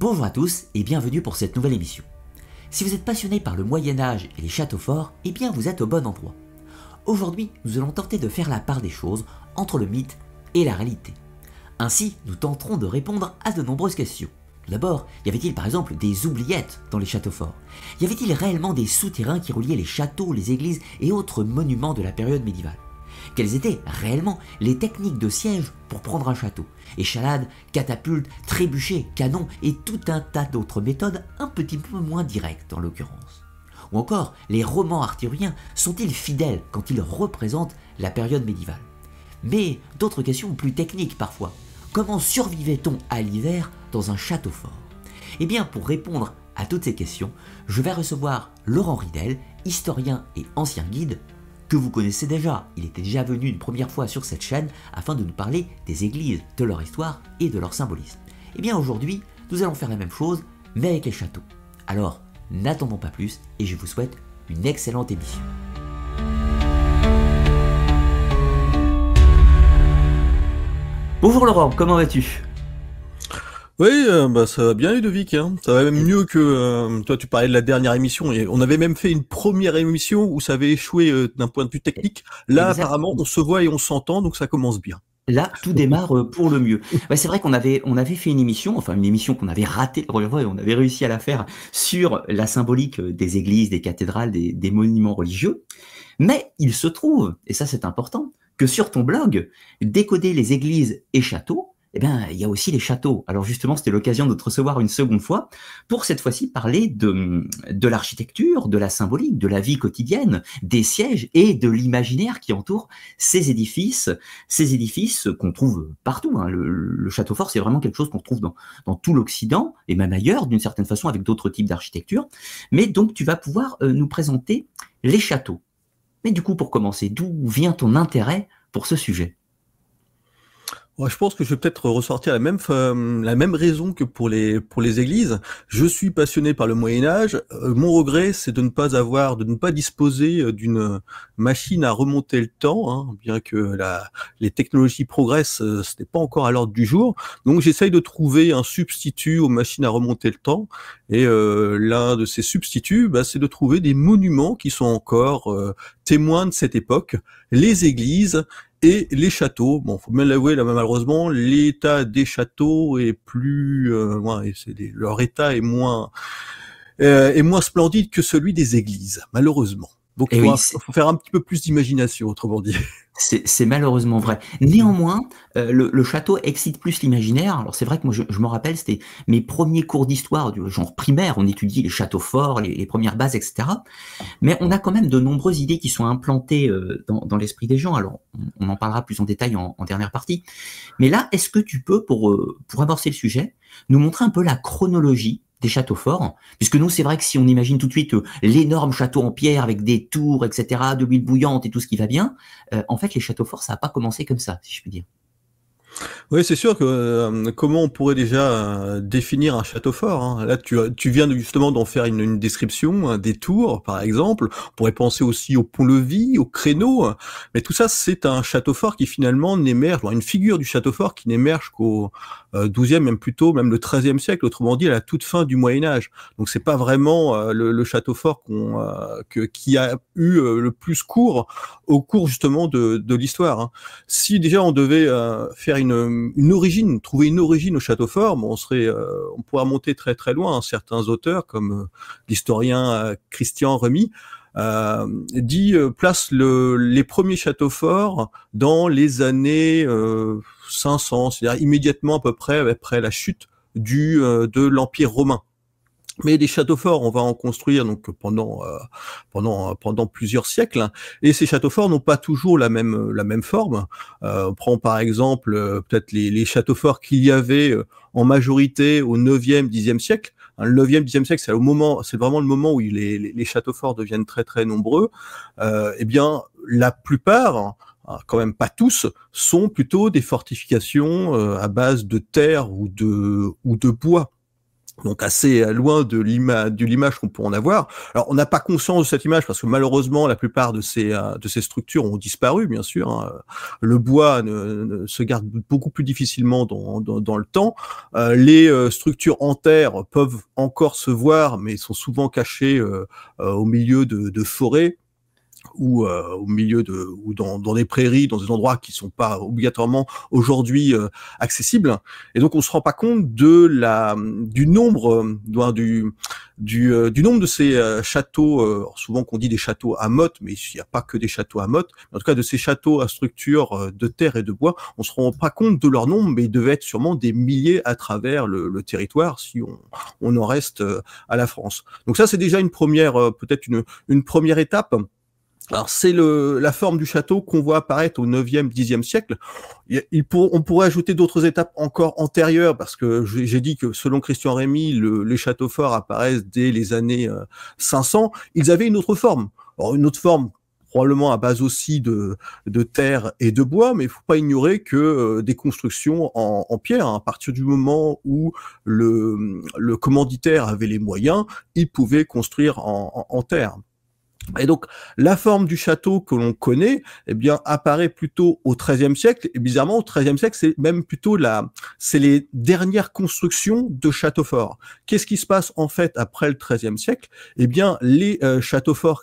Bonjour à tous et bienvenue pour cette nouvelle émission. Si vous êtes passionné par le Moyen-Âge et les châteaux forts, eh bien vous êtes au bon endroit. Aujourd'hui, nous allons tenter de faire la part des choses entre le mythe et la réalité. Ainsi, nous tenterons de répondre à de nombreuses questions. Tout d'abord, y avait-il par exemple des oubliettes dans les châteaux forts? Y avait-il réellement des souterrains qui reliaient les châteaux, les églises et autres monuments de la période médiévale? Quelles étaient réellement les techniques de siège pour prendre un château? Échalades, catapultes, trébuchets, canons et tout un tas d'autres méthodes un petit peu moins directes en l'occurrence. Ou encore, les romans arthuriens sont-ils fidèles quand ils représentent la période médiévale? Mais d'autres questions plus techniques parfois. Comment survivait-on à l'hiver dans un château fort? Eh bien, pour répondre à toutes ces questions, je vais recevoir Laurent Ridel, historien et ancien guide, que vous connaissez déjà. Il était déjà venu une première fois sur cette chaîne afin de nous parler des églises, de leur histoire et de leur symbolisme. Et bien aujourd'hui, nous allons faire la même chose, mais avec les châteaux. Alors, n'attendons pas plus et je vous souhaite une excellente émission. Bonjour Laurent, comment vas-tu? Oui, ça va bien Ludovic, hein. Ça va même mieux que toi. Tu parlais de la dernière émission et on avait même fait une première émission où ça avait échoué d'un point de vue technique. Là, Exactement. apparemment, on se voit et on s'entend, donc ça commence bien. Là, tout démarre pour le mieux. Ouais, c'est vrai qu'on avait fait une émission, enfin une émission qu'on avait ratée la première fois et on avait réussi à la faire sur la symbolique des églises, des cathédrales, des monuments religieux. Mais il se trouve, et ça c'est important, que sur ton blog, Décoder les églises et châteaux, eh bien, il y a aussi les châteaux. Alors justement, c'était l'occasion de te recevoir une seconde fois pour cette fois-ci parler de l'architecture, de la symbolique, de la vie quotidienne, des sièges et de l'imaginaire qui entoure ces édifices qu'on trouve partout. Hein. Le château fort, c'est vraiment quelque chose qu'on trouve dans tout l'Occident et même ailleurs, d'une certaine façon, avec d'autres types d'architecture. Mais donc, tu vas pouvoir nous présenter les châteaux. Mais du coup, pour commencer, d'où vient ton intérêt pour ce sujet? Ouais, je pense que je vais peut-être ressortir la même raison que pour les églises. Je suis passionné par le Moyen Âge. Mon regret, c'est de ne pas disposer d'une machine à remonter le temps, hein, bien que les technologies progressent, ce n'est pas encore à l'ordre du jour. Donc j'essaye de trouver un substitut aux machines à remonter le temps. Et l'un de ces substituts, c'est de trouver des monuments qui sont encore témoins de cette époque, les églises et les châteaux. Bon, faut bien l'avouer, là, malheureusement, l'état des châteaux est plus, leur état est moins splendide que celui des églises, malheureusement. Donc, Et oui, faut faire un petit peu plus d'imagination, autrement dit. c'est malheureusement vrai. Néanmoins, le château excite plus l'imaginaire. Alors c'est vrai que moi je m'en rappelle, c'était mes premiers cours d'histoire du genre primaire, on étudie les châteaux forts, les premières bases, etc. Mais on a quand même de nombreuses idées qui sont implantées dans l'esprit des gens. Alors on en parlera plus en détail en dernière partie. Mais là, est-ce que tu peux, pour amorcer le sujet, nous montrer un peu la chronologie des châteaux forts, puisque nous, c'est vrai que si on imagine tout de suite l'énorme château en pierre avec des tours, etc., de l'huile bouillante et tout ce qui va bien, en fait, les châteaux forts, ça n'a pas commencé comme ça, si je puis dire. Oui, c'est sûr que comment on pourrait déjà définir un château fort, hein. Là, tu viens justement d'en faire une description, hein, des tours, par exemple. On pourrait penser aussi au pont-levis, au créneau. Mais tout ça, c'est un château fort qui finalement n'émerge, une figure du château fort qui n'émerge qu'au XIIe, même plutôt, même le XIIIe siècle, autrement dit, à la toute fin du Moyen Âge. Donc, c'est pas vraiment le château fort qui a eu le plus cours au cours justement de l'histoire, hein. Si déjà on devait faire une origine, trouver une origine au château fort, on pourrait remonter très très loin, hein. Certains auteurs, comme l'historien Christian Remy, place les premiers châteaux forts dans les années 500, c'est-à-dire immédiatement à peu près après la chute de l'Empire romain. Mais des châteaux forts, on va en construire donc pendant plusieurs siècles, hein. Et ces châteaux forts n'ont pas toujours la même forme. On prend par exemple peut-être les châteaux forts qu'il y avait en majorité au 9e, 10e siècle. Hein, le 9e, 10e siècle, c'est vraiment le moment où les châteaux forts deviennent très très nombreux. Eh bien, la plupart, hein, quand même pas tous, sont plutôt des fortifications à base de terre ou de bois. Donc assez loin de l'image qu'on peut en avoir. Alors on n'a pas conscience de cette image parce que malheureusement la plupart de ces structures ont disparu, bien sûr. Hein. Le bois se garde beaucoup plus difficilement dans le temps. Les structures en terre peuvent encore se voir, mais sont souvent cachées au milieu de forêts, ou au milieu ou dans des prairies, dans des endroits qui sont pas obligatoirement aujourd'hui accessibles. Et donc on se rend pas compte du nombre du nombre de ces châteaux. Souvent qu'on dit des châteaux à motte, mais il n'y a pas que des châteaux à motte. En tout cas, de ces châteaux à structure de terre et de bois, on se rend pas compte de leur nombre, mais il devait être sûrement des milliers à travers le territoire si on en reste à la France. Donc ça, c'est déjà une première, peut-être une première étape. Alors c'est la forme du château qu'on voit apparaître au 9e, 10e siècle. On pourrait ajouter d'autres étapes encore antérieures, parce que j'ai dit que selon Christian Rémy, les châteaux forts apparaissent dès les années 500. Ils avaient une autre forme. Alors une autre forme probablement à base aussi de terre et de bois, mais il faut pas ignorer que des constructions en pierre, hein, à partir du moment où le commanditaire avait les moyens, il pouvait construire en terre. Et donc, la forme du château que l'on connaît, eh bien, apparaît plutôt au XIIIe siècle. Et bizarrement, au XIIIe siècle, c'est même plutôt c'est les dernières constructions de châteaux forts. Qu'est-ce qui se passe, en fait, après le XIIIe siècle? Eh bien, les châteaux forts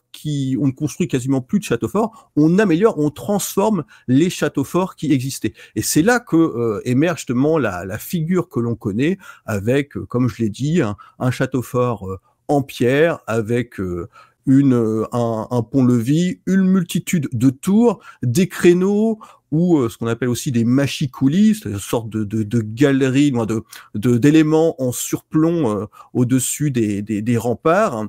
on ne construit quasiment plus de châteaux forts, on améliore, on transforme les châteaux forts qui existaient. Et c'est là que émerge justement la figure que l'on connaît avec, comme je l'ai dit, un château fort en pierre avec un pont-levis, une multitude de tours, des créneaux ou ce qu'on appelle aussi des machicoulis, c'est une sorte de galerie, d'éléments en surplomb au-dessus des remparts.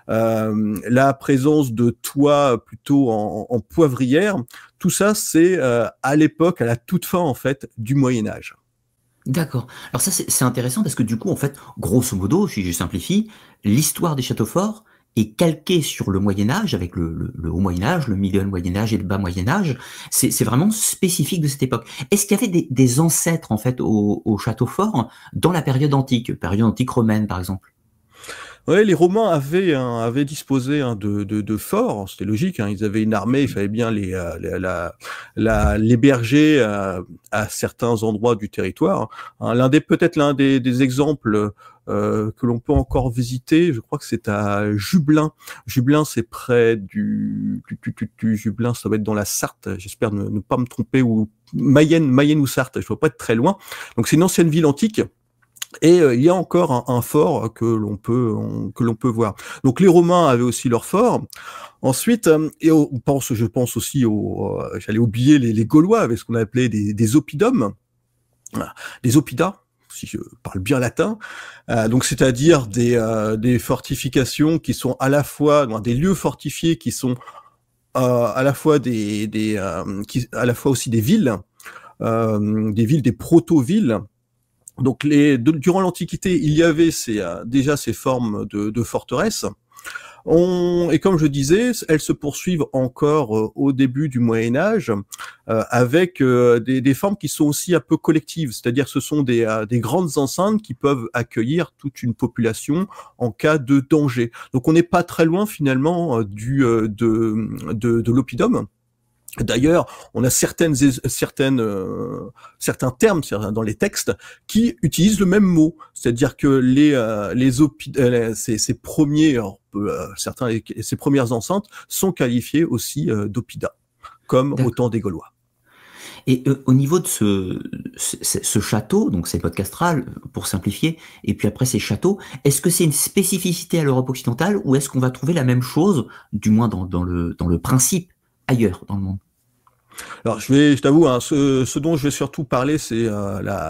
La présence de toits plutôt en poivrière, tout ça c'est à l'époque, à la toute fin en fait du Moyen-Âge. D'accord. Alors ça, c'est intéressant parce que du coup, en fait, grosso modo, si je simplifie, l'histoire des châteaux forts est calquée sur le Moyen-Âge, avec le haut Moyen-Âge, le milieu Moyen-Âge et le bas Moyen-Âge. C'est vraiment spécifique de cette époque. Est-ce qu'il y avait des ancêtres, en fait, au château fort dans la période antique romaine, par exemple? Ouais, les Romains avaient disposé de forts, c'était logique. Hein, ils avaient une armée, il fallait bien l'héberger à certains endroits du territoire. Hein, peut-être l'un des exemples que l'on peut encore visiter, je crois que c'est à Jublain. Jublain, c'est près du Jublain, ça va être dans la Sarthe. J'espère ne pas me tromper, ou Mayenne ou Sarthe. Je ne dois pas être très loin. Donc c'est une ancienne ville antique. Et il y a encore un fort que l'on peut voir. Donc les Romains avaient aussi leur fort. Ensuite, je pense aussi j'allais oublier les Gaulois avec ce qu'on appelait des oppidums, des oppidas, si je parle bien latin. Donc c'est-à-dire des fortifications qui sont à la fois des lieux fortifiés qui sont à la fois à la fois aussi des villes, des proto-villes. Donc durant l'Antiquité, il y avait déjà ces formes de forteresses. Et comme je disais, elles se poursuivent encore au début du Moyen-Âge avec des formes qui sont aussi un peu collectives, c'est-à-dire ce sont des grandes enceintes qui peuvent accueillir toute une population en cas de danger. Donc on n'est pas très loin finalement de l'oppidum. D'ailleurs, on a certains termes dans les textes qui utilisent le même mot, c'est-à-dire que ces premières enceintes sont qualifiées aussi d'oppida, comme au temps des Gaulois. Et au niveau de ce château, donc c'est votre castral, pour simplifier, et puis après ces châteaux, est-ce que c'est une spécificité à l'Europe occidentale ou est-ce qu'on va trouver la même chose, du moins dans le principe, ailleurs dans le monde? Alors je t'avoue, hein, ce dont je vais surtout parler, c'est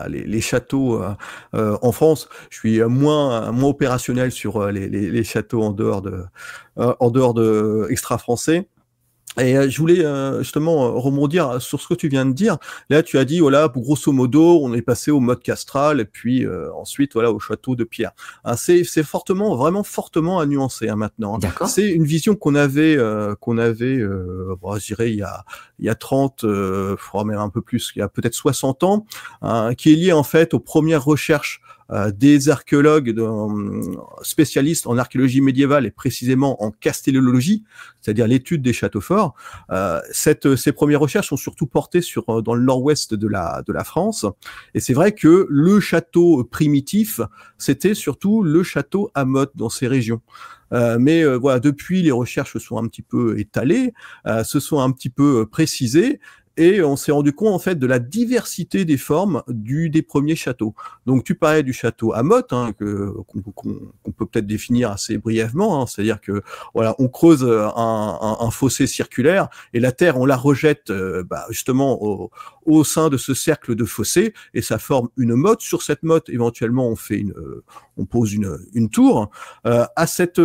les châteaux en France. Je suis moins opérationnel sur les châteaux en dehors de extra-français. Et je voulais justement rebondir sur ce que tu viens de dire. Là, tu as dit, voilà, grosso modo, on est passé au mode castral et puis ensuite, voilà, au château de pierre. Hein, c'est vraiment fortement à nuancer maintenant. D'accord. C'est une vision qu'on avait, je dirais, il y a 30, même un peu plus, il y a peut-être 60 ans, hein, qui est liée en fait aux premières recherches des archéologues spécialistes en archéologie médiévale et précisément en castellologie, c'est-à-dire l'étude des châteaux forts. Ces premières recherches sont surtout portées dans le nord-ouest de la France. Et c'est vrai que le château primitif, c'était surtout le château à motte dans ces régions. Mais voilà, depuis, les recherches se sont un petit peu étalées, se sont un petit peu précisées, et on s'est rendu compte en fait de la diversité des formes des premiers châteaux. Donc tu parlais du château à motte, hein, qu'on peut peut-être définir assez brièvement, hein, c'est-à-dire que voilà, on creuse un fossé circulaire et la terre on la rejette justement au sein de ce cercle de fossé et ça forme une motte. Sur cette motte, éventuellement, on pose une tour. À cette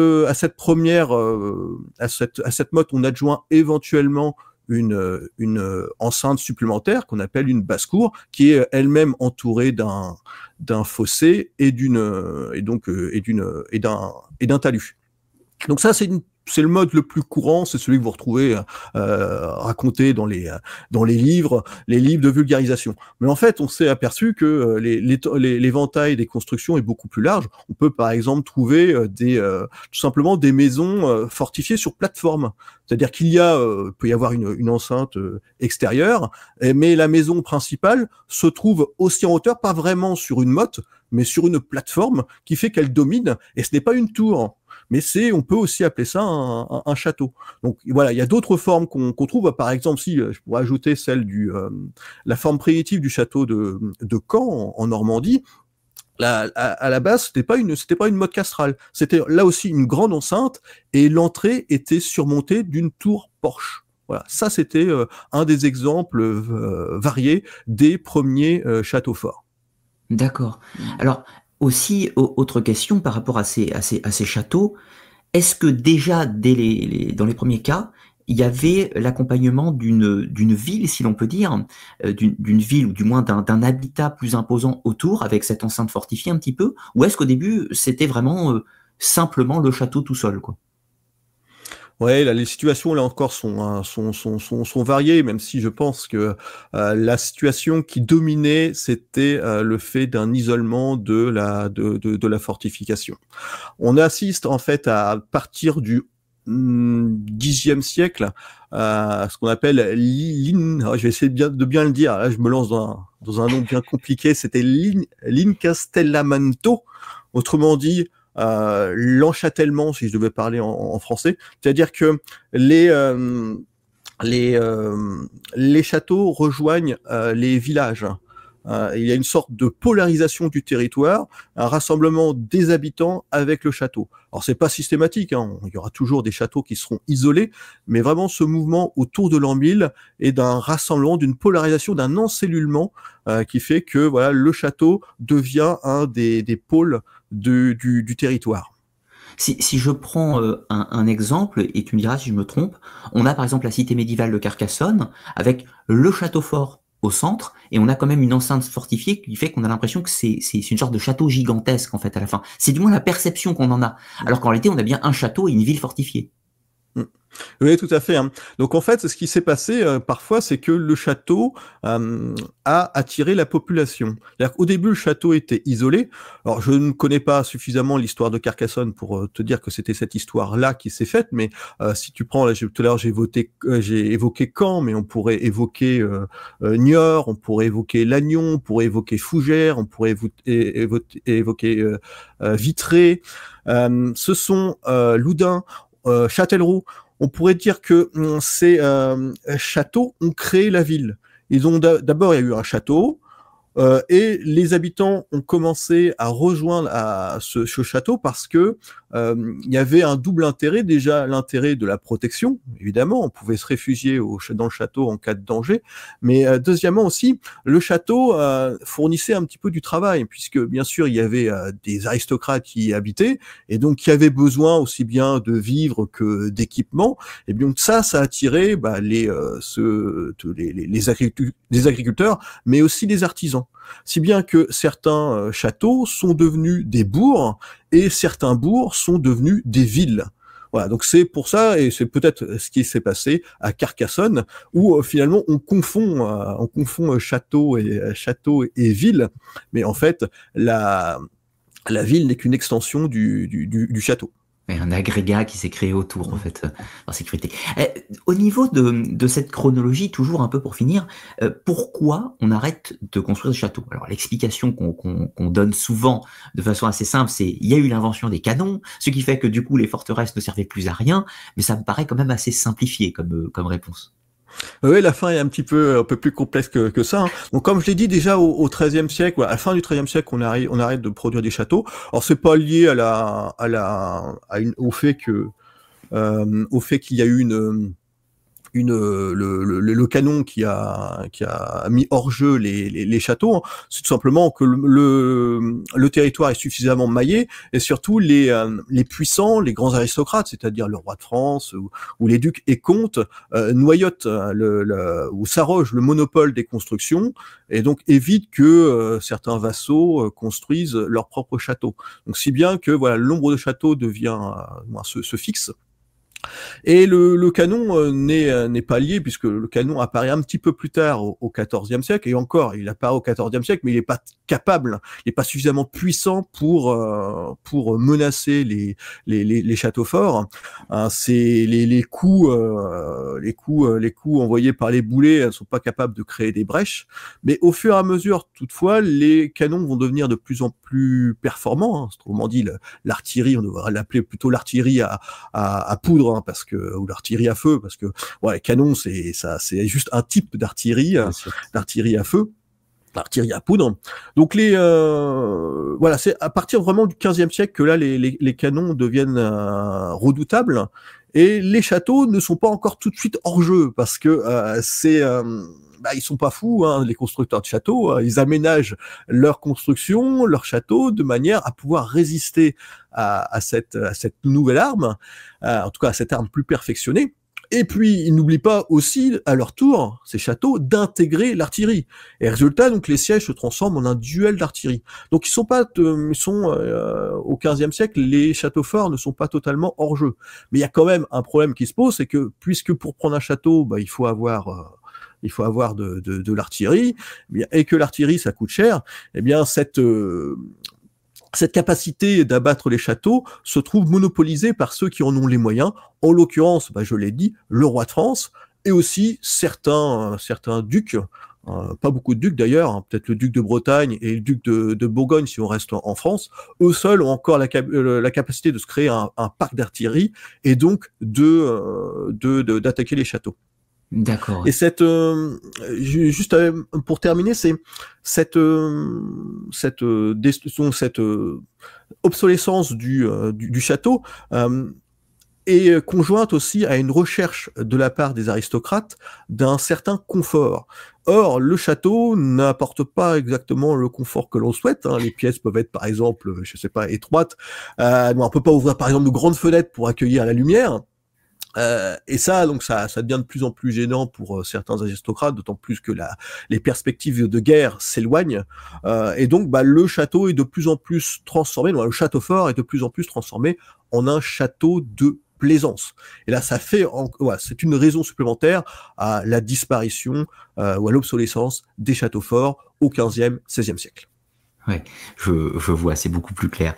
motte, on adjoint éventuellement une enceinte supplémentaire qu'on appelle une basse-cour, qui est elle-même entourée d'un fossé et d'un talus. Donc ça, c'est le mode le plus courant, c'est celui que vous retrouvez raconté dans les livres de vulgarisation. Mais en fait, on s'est aperçu que l'éventail des constructions est beaucoup plus large. On peut par exemple trouver tout simplement des maisons fortifiées sur plateforme. C'est-à-dire peut y avoir une enceinte extérieure, mais la maison principale se trouve aussi en hauteur, pas vraiment sur une motte, mais sur une plateforme qui fait qu'elle domine, et ce n'est pas une tour. Mais on peut aussi appeler ça un château. Donc voilà, il y a d'autres formes qu'on trouve. Par exemple, si je pourrais ajouter celle la forme primitive du château de Caen en Normandie. À la base, c'était pas une motte castrale. C'était là aussi une grande enceinte et l'entrée était surmontée d'une tour porche. Voilà, ça c'était un des exemples variés des premiers châteaux forts. D'accord. Alors, aussi, autre question par rapport à ces châteaux, est-ce que déjà, dans les premiers cas, il y avait l'accompagnement d'une ville, si l'on peut dire, d'une ville ou du moins d'un habitat plus imposant autour, avec cette enceinte fortifiée un petit peu, ou est-ce qu'au début, c'était vraiment simplement le château tout seul, quoi? Ouais, là, les situations là encore sont variées, même si je pense que la situation qui dominait, c'était le fait d'un isolement de la fortification. On assiste en fait à partir du Xe siècle à ce qu'on appelle je vais essayer de bien le dire. Là, je me lance dans un nom bien compliqué. C'était l'incastellamento, autrement dit l'enchâtellement, si je devais parler en français, c'est-à-dire que les châteaux rejoignent les villages. Il y a une sorte de polarisation du territoire, un rassemblement des habitants avec le château. Alors c'est pas systématique, hein, il y aura toujours des châteaux qui seront isolés, mais vraiment ce mouvement autour de l'an 1000 est d'un rassemblement, d'une polarisation, d'un encellulement qui fait que voilà, le château devient un des pôles du territoire. Si je prends un exemple, et tu me diras si je me trompe, on a par exemple la cité médiévale de Carcassonne, avec le château fort au centre, et on a quand même une enceinte fortifiée qui fait qu'on a l'impression que c'est une sorte de château gigantesque en fait à la fin. C'est du moins la perception qu'on en a, alors qu'en réalité on a bien un château et une ville fortifiée. Oui, tout à fait. Hein. Donc en fait, ce qui s'est passé parfois, c'est que le château a attiré la population. C'est-à-dire qu'au début, le château était isolé. Alors je ne connais pas suffisamment l'histoire de Carcassonne pour te dire que c'était cette histoire-là qui s'est faite, mais si tu prends, là, tout à l'heure j'ai évoqué Caen, mais on pourrait évoquer Niort, on pourrait évoquer Lannion, on pourrait évoquer Fougères, on pourrait évoquer Vitré. Ce sont Loudun, Châtellerault. On pourrait dire que ces châteaux ont créé la ville. D'abord, il y a eu un château, et les habitants ont commencé à rejoindre ce château parce que il y avait un double intérêt. Déjà, l'intérêt de la protection, évidemment, on pouvait se réfugier dans le château en cas de danger, mais deuxièmement aussi, le château fournissait un petit peu du travail, puisque bien sûr, il y avait des aristocrates qui y habitaient, et donc qui avaient besoin aussi bien de vivres que d'équipements, et bien ça attirait les agriculteurs, mais aussi les artisans. Si bien que certains châteaux sont devenus des bourgs et certains bourgs sont devenus des villes. Voilà, donc c'est pour ça, et c'est peut-être ce qui s'est passé à Carcassonne, où finalement on confond château et ville, mais en fait la ville n'est qu'une extension du château. Et un agrégat qui s'est créé autour, en fait, en sécurité. Au niveau de cette chronologie, toujours un peu pour finir, pourquoi on arrête de construire des châteaux? Alors, l'explication qu'on donne souvent de façon assez simple, c'est il y a eu l'invention des canons, ce qui fait que du coup les forteresses ne servaient plus à rien, mais ça me paraît quand même assez simplifié comme réponse. Oui, la fin est un peu plus complexe que ça, hein. Donc, comme je l'ai dit déjà au XIIIe siècle, à la fin du XIIIe siècle, on arrête de produire des châteaux. Alors, c'est pas lié au fait qu'il y a eu le canon qui a mis hors jeu les châteaux, hein. C'est tout simplement que le territoire est suffisamment maillé, et surtout les puissants, les grands aristocrates, c'est-à-dire le roi de France ou les ducs et comtes, noyotent ou s'arrogent le monopole des constructions, et donc évitent que certains vassaux construisent leur propre château. Donc si bien que voilà, le nombre de châteaux se fixe. Et le canon n'est pas lié, puisque le canon apparaît un petit peu plus tard au XIVe siècle, et encore, il apparaît au XIVe siècle, mais il n'est pas capable, il n'est pas suffisamment puissant pour menacer les châteaux forts. Hein, c'est les coups envoyés par les boulets ne sont pas capables de créer des brèches, mais au fur et à mesure, toutefois, les canons vont devenir de plus en plus performants. Hein, autrement dit, l'artillerie, on devrait l'appeler plutôt l'artillerie à poudre, hein, parce que, ou l'artillerie à feu, parce que ouais, canon, c'est juste un type d'artillerie, d'artillerie à feu, l'artillerie à poudre. Donc voilà, c'est à partir vraiment du XVe siècle que là les canons deviennent redoutables. Et les châteaux ne sont pas encore tout de suite hors jeu, parce que ils sont pas fous, hein, les constructeurs de châteaux. Hein, ils aménagent leur construction, leur château, de manière à pouvoir résister à cette nouvelle arme, en tout cas à cette arme plus perfectionnée. Et puis, ils n'oublient pas aussi, à leur tour, ces châteaux, d'intégrer l'artillerie. Et résultat, donc, les sièges se transforment en un duel d'artillerie. Donc, au XVe siècle, les châteaux forts ne sont pas totalement hors jeu. Mais il y a quand même un problème qui se pose, c'est que, puisque pour prendre un château, il faut avoir de l'artillerie, et que l'artillerie, ça coûte cher, eh bien, cette capacité d'abattre les châteaux se trouve monopolisée par ceux qui en ont les moyens, en l'occurrence, je l'ai dit, le roi de France, et aussi certains ducs, pas beaucoup de ducs d'ailleurs, hein, peut-être le duc de Bretagne et le duc de Bourgogne si on reste en France, eux seuls ont encore la capacité de se créer un parc d'artillerie, et donc d'attaquer les châteaux. D'accord. Et juste pour terminer, c'est cette obsolescence du château est conjointe aussi à une recherche de la part des aristocrates d'un certain confort. Or, le château n'apporte pas exactement le confort que l'on souhaite. Hein. Les pièces peuvent être, par exemple, je sais pas, étroites. On peut pas ouvrir, par exemple, de grandes fenêtres pour accueillir la lumière. Et ça, donc ça devient de plus en plus gênant pour certains aristocrates, d'autant plus que les perspectives de guerre s'éloignent. Et donc, le château est de plus en plus transformé, le château fort est de plus en plus transformé en un château de plaisance. Et là, c'est une raison supplémentaire à la disparition ou à l'obsolescence des châteaux forts au XVe, XVIe siècle. Ouais, je vois, c'est beaucoup plus clair.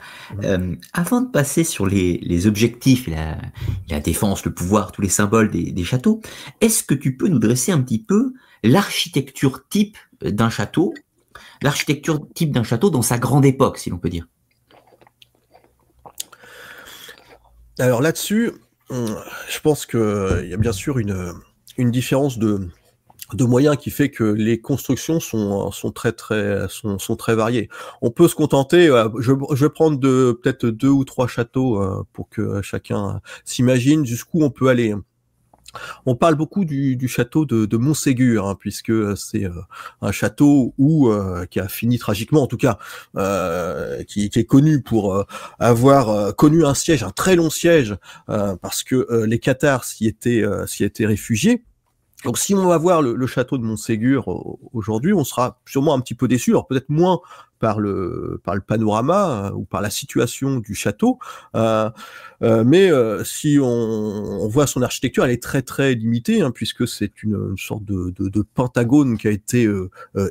Avant de passer sur les objectifs, la défense, le pouvoir, tous les symboles des châteaux, est-ce que tu peux nous dresser un petit peu l'architecture type d'un château dans sa grande époque, si l'on peut dire? Alors là-dessus, je pense qu'il y a bien sûr une différence de moyens qui fait que les constructions sont très variées. On peut se contenter, je vais prendre peut-être 2 ou 3 châteaux pour que chacun s'imagine jusqu'où on peut aller. On parle beaucoup du château de Montségur, hein, puisque c'est un château qui a fini tragiquement, en tout cas, qui est connu pour avoir connu un très long siège, parce que les Cathares s'y étaient réfugiés. Donc si on va voir le château de Montségur aujourd'hui, on sera sûrement un petit peu déçu, alors peut-être moins par le panorama ou par la situation du château. Mais si on voit son architecture, elle est très très limitée, hein, puisque c'est une sorte de pentagone qui a été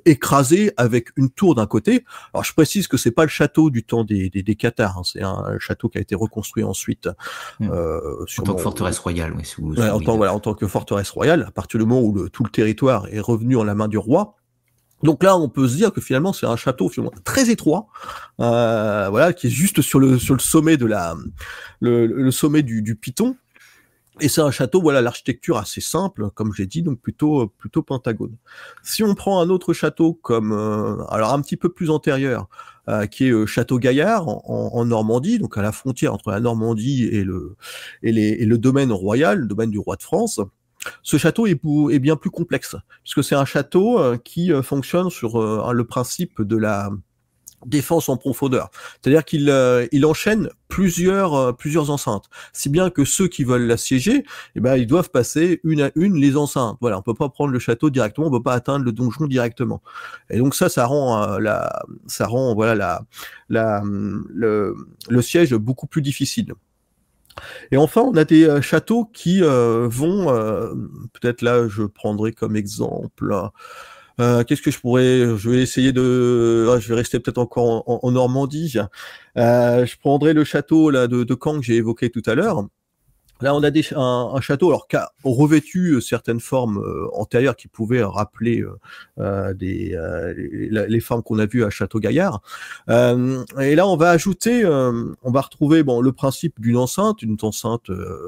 écrasé avec une tour d'un côté. Alors je précise que c'est pas le château du temps des Cathares, hein, c'est un château qui a été reconstruit ensuite En tant que forteresse royale, oui. Ouais, en tant que forteresse royale, à partir du moment où tout le territoire est revenu en la main du roi. Donc là, on peut se dire que finalement, c'est un château finalement très étroit, voilà, qui est juste sur le sommet de le sommet du Piton. Et c'est un château, voilà, l'architecture assez simple, comme je l'ai dit, donc plutôt pentagone. Si on prend un autre château comme, alors un petit peu plus antérieur, qui est Château Gaillard en Normandie, donc à la frontière entre la Normandie et le domaine royal, le domaine du roi de France. Ce château est bien plus complexe, puisque c'est un château qui fonctionne sur le principe de la défense en profondeur. C'est-à-dire qu'il enchaîne plusieurs enceintes. Si bien que ceux qui veulent l'assiéger, eh ben, ils doivent passer une à une les enceintes. Voilà, on peut pas prendre le château directement, on peut pas atteindre le donjon directement. Et donc ça rend voilà le siège beaucoup plus difficile. Et enfin, on a des châteaux qui vont, peut-être là, je prendrai comme exemple. Qu'est-ce que je vais essayer je vais rester peut-être encore en Normandie. Je prendrai le château là de Caen que j'ai évoqué tout à l'heure. Là, on a un château alors qui a revêtu certaines formes antérieures qui pouvaient rappeler les formes qu'on a vues à Château Gaillard. Et là, on va retrouver le principe d'une enceinte,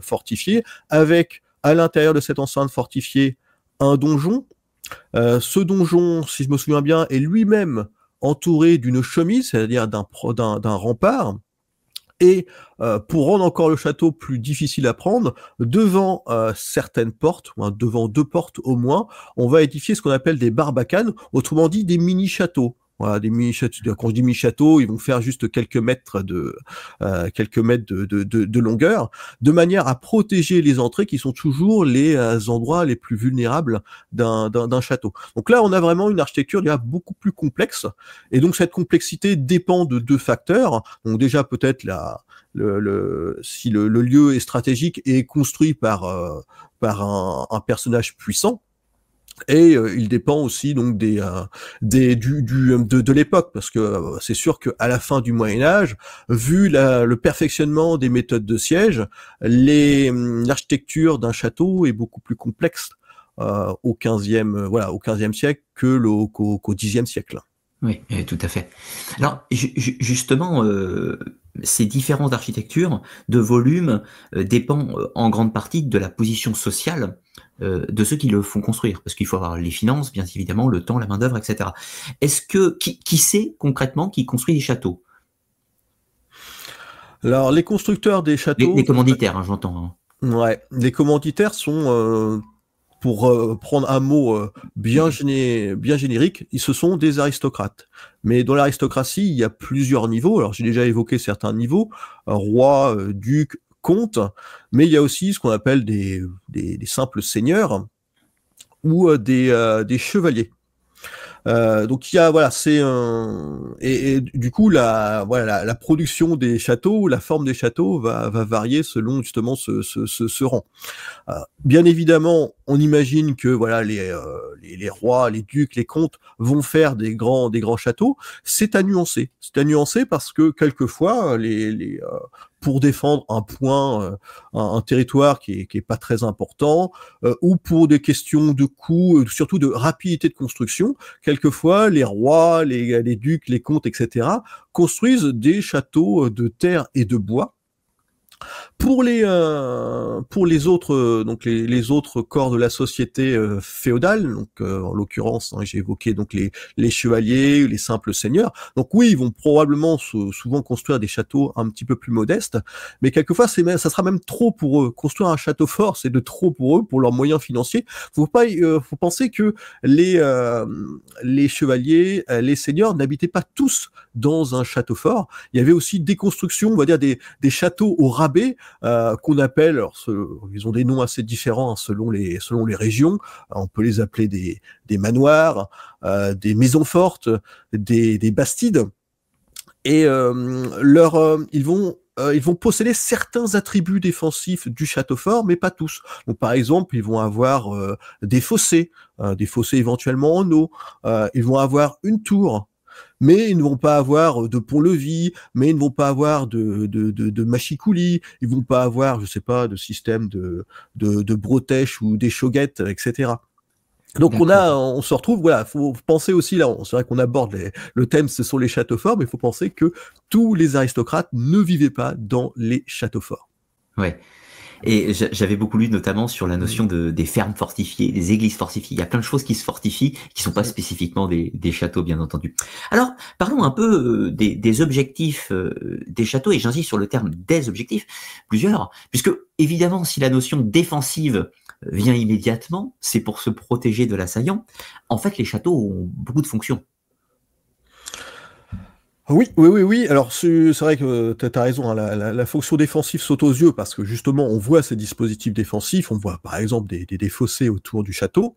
fortifiée, avec à l'intérieur de cette enceinte fortifiée un donjon. Ce donjon, si je me souviens bien, est lui-même entouré d'une chemise, c'est-à-dire d'un rempart. Et pour rendre encore le château plus difficile à prendre, devant certaines portes, devant 2 portes au moins, on va édifier ce qu'on appelle des barbacanes, autrement dit des mini-châteaux. Voilà, des mini-châteaux. Quand je dis mini-châteaux, ils vont faire juste quelques mètres de longueur, de manière à protéger les entrées qui sont toujours les endroits les plus vulnérables d'un château. Donc là, on a vraiment une architecture déjà beaucoup plus complexe, et donc cette complexité dépend de 2 facteurs. Donc déjà peut-être si le lieu est stratégique et est construit par un personnage puissant. Et il dépend aussi donc de l'époque, parce que c'est sûr qu'à la fin du Moyen Âge, vu le perfectionnement des méthodes de siège, l'architecture d'un château est beaucoup plus complexe au XVe siècle qu'au Xe siècle. Oui, tout à fait. Alors, justement, ces différences d'architecture, de volume, dépend en grande partie de la position sociale de ceux qui le font construire, parce qu'il faut avoir les finances, bien évidemment, le temps, la main d'œuvre, etc. Est-ce que qui sait concrètement qui construit des châteaux? Alors, les constructeurs des châteaux, les commanditaires, hein, j'entends. Hein. Ouais, les commanditaires sont pour prendre un mot bien générique, ce sont des aristocrates. Mais dans l'aristocratie, il y a plusieurs niveaux. Alors j'ai déjà évoqué certains niveaux, roi, duc, comte, mais il y a aussi ce qu'on appelle des simples seigneurs ou des chevaliers. Donc il y a et du coup la production des châteaux, la forme des châteaux va varier selon justement ce rang. Bien évidemment, on imagine que les rois, les ducs, les comtes vont faire des grands châteaux. C'est à nuancer. C'est à nuancer parce que quelquefois pour défendre un point, un territoire qui est pas très important, ou pour des questions de coût, surtout de rapidité de construction, quelquefois les rois, les ducs, les comtes, etc., construisent des châteaux de terre et de bois. Pour les autres donc les autres corps de la société féodale, donc en l'occurrence j'ai évoqué donc les chevaliers, les simples seigneurs. Donc oui, ils vont probablement souvent construire des châteaux un petit peu plus modestes, mais quelquefois ça sera même trop pour eux. Construire un château fort, c'est de trop pour eux, pour leurs moyens financiers. Faut penser que les chevaliers, les seigneurs n'habitaient pas tous dans un château fort. Il y avait aussi des constructions, on va dire des châteaux au rabais scarabées qu'on appelle, alors ils ont des noms assez différents hein, selon les régions. On peut les appeler des manoirs, des maisons fortes, des bastides. Et ils vont posséder certains attributs défensifs du château fort, mais pas tous. Donc, par exemple, ils vont avoir des fossés éventuellement en eau. Ils vont avoir une tour, mais ils ne vont pas avoir de pont-levis, mais ils ne vont pas avoir de machicoulis. Ils vont pas avoir, je sais pas, de système de bretèche ou d'échauguettes, etc. Donc on se retrouve, voilà, faut penser aussi là, c'est vrai qu'on aborde le thème, ce sont les châteaux forts, mais il faut penser que tous les aristocrates ne vivaient pas dans les châteaux forts. Ouais. Et j'avais beaucoup lu notamment sur la notion des fermes fortifiées, des églises fortifiées. Il y a plein de choses qui se fortifient, qui sont pas spécifiquement des châteaux, bien entendu. Alors, parlons un peu des objectifs des châteaux, et j'insiste sur le terme des objectifs, plusieurs, puisque évidemment, si la notion défensive vient immédiatement, c'est pour se protéger de l'assaillant. En fait, les châteaux ont beaucoup de fonctions. Oui. Alors c'est vrai que tu as raison, hein, la fonction défensive saute aux yeux parce que justement on voit ces dispositifs défensifs, on voit par exemple des fossés autour du château.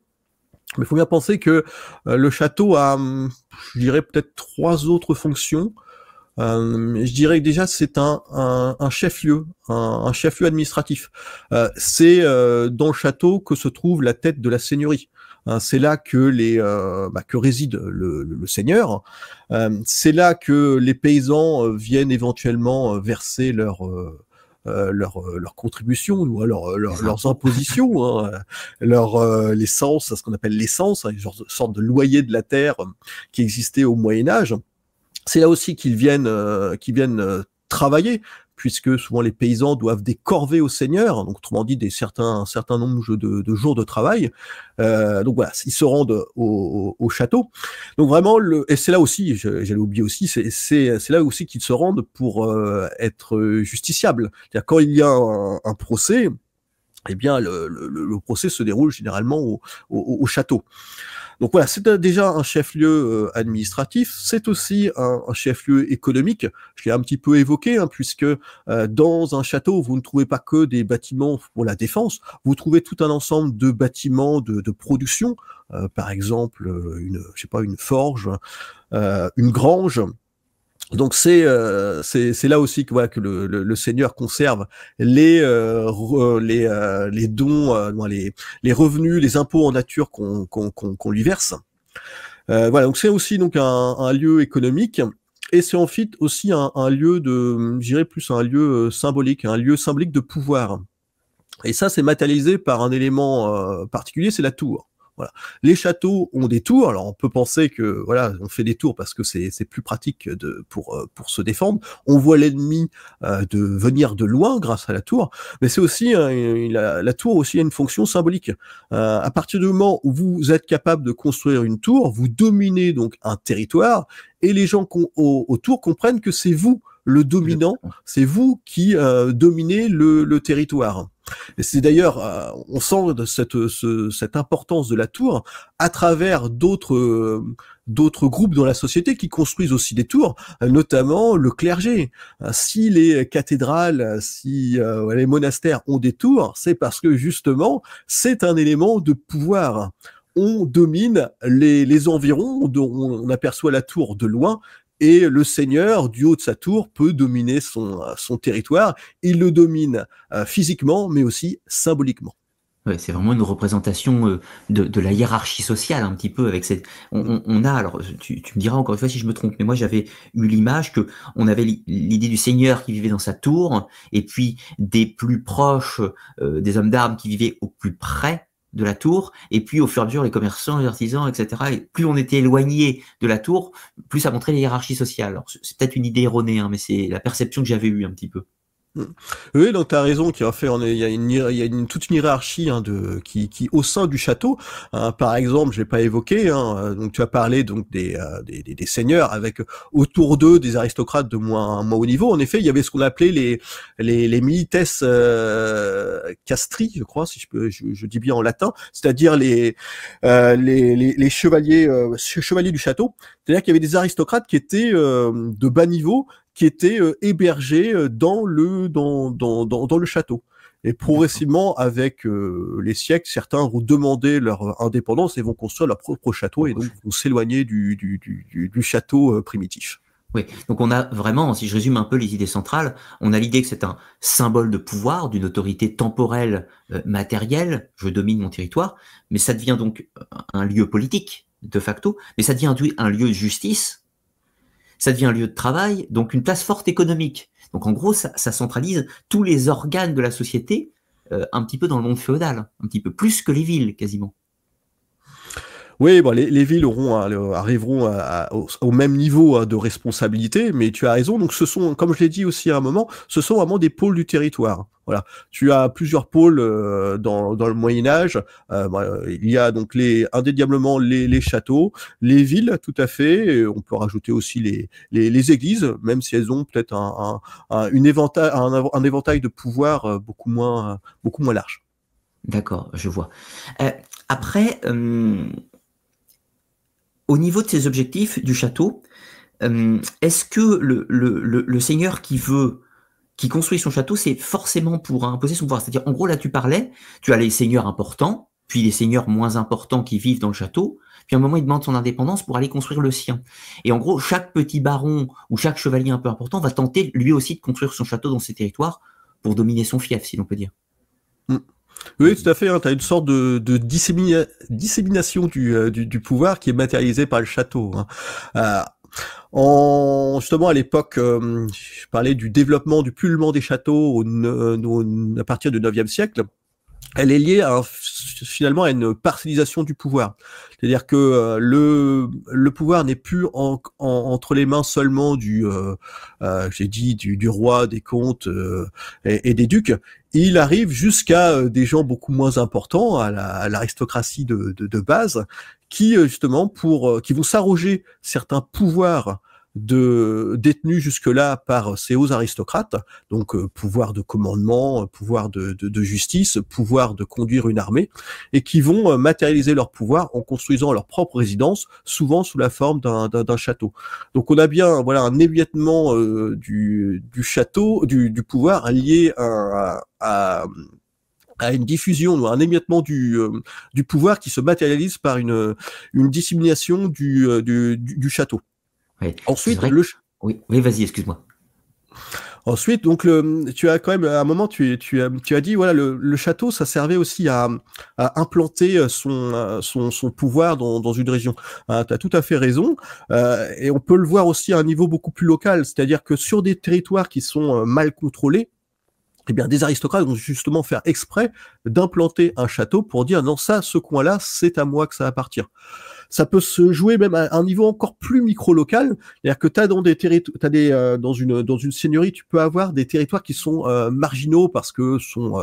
Mais il faut bien penser que le château a, je dirais peut-être 3 autres fonctions. Je dirais que déjà c'est un chef-lieu, un chef-lieu administratif. C'est dans le château que se trouve la tête de la seigneurie. C'est là que que réside le seigneur. C'est là que les paysans viennent éventuellement verser leurs contributions ou alors leurs impositions, hein, l'essence, ce qu'on appelle l'essence, une sorte de loyer de la terre qui existait au Moyen Âge. C'est là aussi qu'ils viennent travailler, puisque souvent les paysans doivent des corvées au seigneur, donc autrement dit un certain nombre de jours de travail. Donc voilà, ils se rendent au château. Donc vraiment, et c'est là aussi, j'allais oublier aussi, c'est là aussi qu'ils se rendent pour être justiciables. C'est-à-dire quand il y a un procès, eh bien le procès se déroule généralement au château. Donc voilà, c'est déjà un chef-lieu administratif, c'est aussi un chef-lieu économique. Je l'ai un petit peu évoqué, hein, puisque dans un château, vous ne trouvez pas que des bâtiments pour la défense, vous trouvez tout un ensemble de bâtiments de production, par exemple une forge, une grange. Donc c'est là aussi que voilà que le seigneur conserve les dons, les revenus, les impôts en nature qu'on lui verse. Voilà, donc c'est aussi donc un lieu économique et c'est en fait aussi un lieu de, je dirais plus un lieu symbolique, un lieu symbolique de pouvoir. Et ça c'est matérialisé par un élément particulier, c'est la tour. Voilà. Les châteaux ont des tours. Alors on peut penser que voilà, on fait des tours parce que c'est plus pratique pour se défendre. On voit l'ennemi de venir de loin grâce à la tour, mais c'est aussi la tour aussi a une fonction symbolique. À partir du moment où vous êtes capable de construire une tour, vous dominez donc un territoire et les gens autour comprennent que c'est vous le dominant, c'est vous qui dominez le territoire. Et c'est d'ailleurs, on sent cette importance de la tour à travers d'autres groupes dans la société qui construisent aussi des tours, notamment le clergé. Si les cathédrales, si les monastères ont des tours, c'est parce que justement, c'est un élément de pouvoir. On domine les environs, on aperçoit la tour de loin, et le seigneur, du haut de sa tour, peut dominer son territoire. Il le domine physiquement, mais aussi symboliquement. Ouais, c'est vraiment une représentation de la hiérarchie sociale un petit peu avec cette. On a alors tu me diras encore une fois si je me trompe, mais moi j'avais eu l'image que on avait l'idée du seigneur qui vivait dans sa tour et puis des plus proches des hommes d'armes qui vivaient au plus près de la tour, et puis au fur et à mesure les commerçants, les artisans, etc. Et plus on était éloigné de la tour, plus ça montrait les hiérarchies sociales. Alors c'est peut-être une idée erronée, hein, mais c'est la perception que j'avais eue un petit peu. Oui, donc tu as raison, il y a toute une hiérarchie hein, qui au sein du château, hein, par exemple, j'ai pas évoqué, hein, donc tu as parlé donc des seigneurs avec autour d'eux des aristocrates de moins haut niveau. En effet, il y avait ce qu'on appelait les milites castri, je crois, si je dis bien en latin, c'est-à-dire les chevaliers du château. C'est-à-dire qu'il y avait des aristocrates qui étaient de bas niveau, qui étaient hébergés dans le château. Et progressivement, avec les siècles, certains vont demander leur indépendance et vont construire leur propre château et donc vont s'éloigner du château primitif. Oui, donc on a vraiment, si je résume un peu les idées centrales, on a l'idée que c'est un symbole de pouvoir, d'une autorité temporelle, matérielle, je domine mon territoire, mais ça devient donc un lieu politique, de facto, mais ça devient un lieu de justice, ça devient un lieu de travail, donc une place forte économique. Donc en gros, ça centralise tous les organes de la société, un petit peu dans le monde féodal, un petit peu plus que les villes, quasiment. Oui, bon, les villes arriveront au même niveau de responsabilité, mais tu as raison. Donc, ce sont, comme je l'ai dit aussi à un moment, ce sont vraiment des pôles du territoire. Voilà, tu as plusieurs pôles dans le Moyen Âge. Il y a donc indéniablement les châteaux, les villes, tout à fait. Et on peut rajouter aussi les églises, même si elles ont peut-être un éventail de pouvoir beaucoup moins large. D'accord, je vois. Après. Au niveau de ces objectifs du château, est-ce que le seigneur qui construit son château, c'est forcément pour imposer son pouvoir? C'est-à-dire, en gros, là, tu as les seigneurs importants, puis les seigneurs moins importants qui vivent dans le château, puis à un moment, il demande son indépendance pour aller construire le sien. Et en gros, chaque petit baron ou chaque chevalier un peu important va tenter lui aussi de construire son château dans ses territoires pour dominer son fief, si l'on peut dire. Oui, tout à fait. Hein, tu as une sorte de dissémination du pouvoir qui est matérialisée par le château. Hein. Justement, à l'époque, je parlais du développement, du pullulement des châteaux à partir du 9e siècle. Elle est liée finalement à une parcellisation du pouvoir. C'est-à-dire que le pouvoir n'est plus entre les mains seulement du roi, des comtes et des ducs. Il arrive jusqu'à des gens beaucoup moins importants, à l'aristocratie de base, qui justement qui vont s'arroger certains pouvoirs détenus jusque-là par ces hauts aristocrates, donc pouvoir de commandement, pouvoir de justice, pouvoir de conduire une armée, et qui vont matérialiser leur pouvoir en construisant leur propre résidence, souvent sous la forme d'un château. Donc on a bien un émiettement du château, du pouvoir lié à une diffusion, un émiettement du pouvoir qui se matérialise par une dissémination du château. Oui. Ensuite, oui, vas-y, excuse-moi. Ensuite, donc tu as quand même à un moment tu as dit voilà le château ça servait aussi à implanter son pouvoir dans une région. Tu as tout à fait raison et on peut le voir aussi à un niveau beaucoup plus local, c'est-à-dire que sur des territoires qui sont mal contrôlés, eh bien, des aristocrates vont justement faire exprès d'implanter un château pour dire non, ce coin-là, c'est à moi que ça appartient. Ça peut se jouer même à un niveau encore plus micro-local, c'est-à-dire que t'as dans des territoires, dans une seigneurie, tu peux avoir des territoires qui sont marginaux parce que sont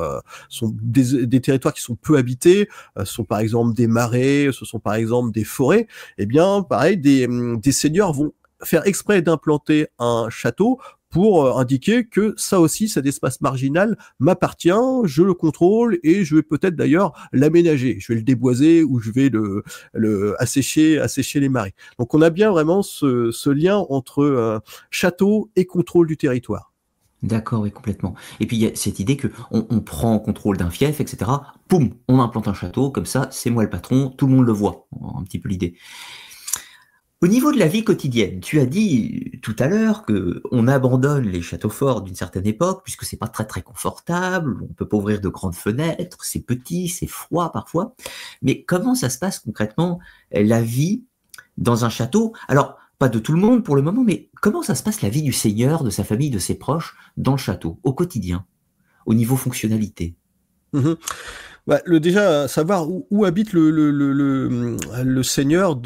des territoires qui sont peu habités, sont par exemple des marais, ce sont par exemple des forêts. Eh bien, pareil, des seigneurs vont faire exprès d'implanter un château pour indiquer que ça aussi, cet espace marginal m'appartient, je le contrôle et je vais peut-être d'ailleurs l'aménager. Je vais le déboiser ou je vais le assécher les marais. Donc on a bien vraiment ce lien entre château et contrôle du territoire. D'accord, oui, complètement. Et puis il y a cette idée que on prend contrôle d'un fief, etc. Poum, on implante un château, comme ça, c'est moi le patron, tout le monde le voit. Un petit peu l'idée. Au niveau de la vie quotidienne, tu as dit tout à l'heure que on abandonne les châteaux forts d'une certaine époque puisque c'est pas très très confortable, on peut pas ouvrir de grandes fenêtres, c'est petit, c'est froid parfois. Mais comment ça se passe concrètement la vie dans un château? Alors, pas de tout le monde pour le moment, mais comment ça se passe la vie du seigneur, de sa famille, de ses proches dans le château, au quotidien, au niveau fonctionnalité? Bah, déjà savoir où habite le seigneur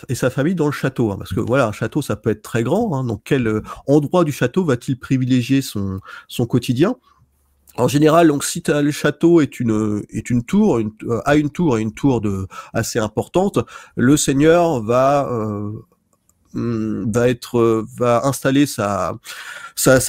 et sa famille dans le château, hein, parce que voilà, un château ça peut être très grand, hein, donc quel endroit du château va-t-il privilégier son quotidien? En général, donc si le château est une tour, a une tour et une tour assez importante, le seigneur va installer sa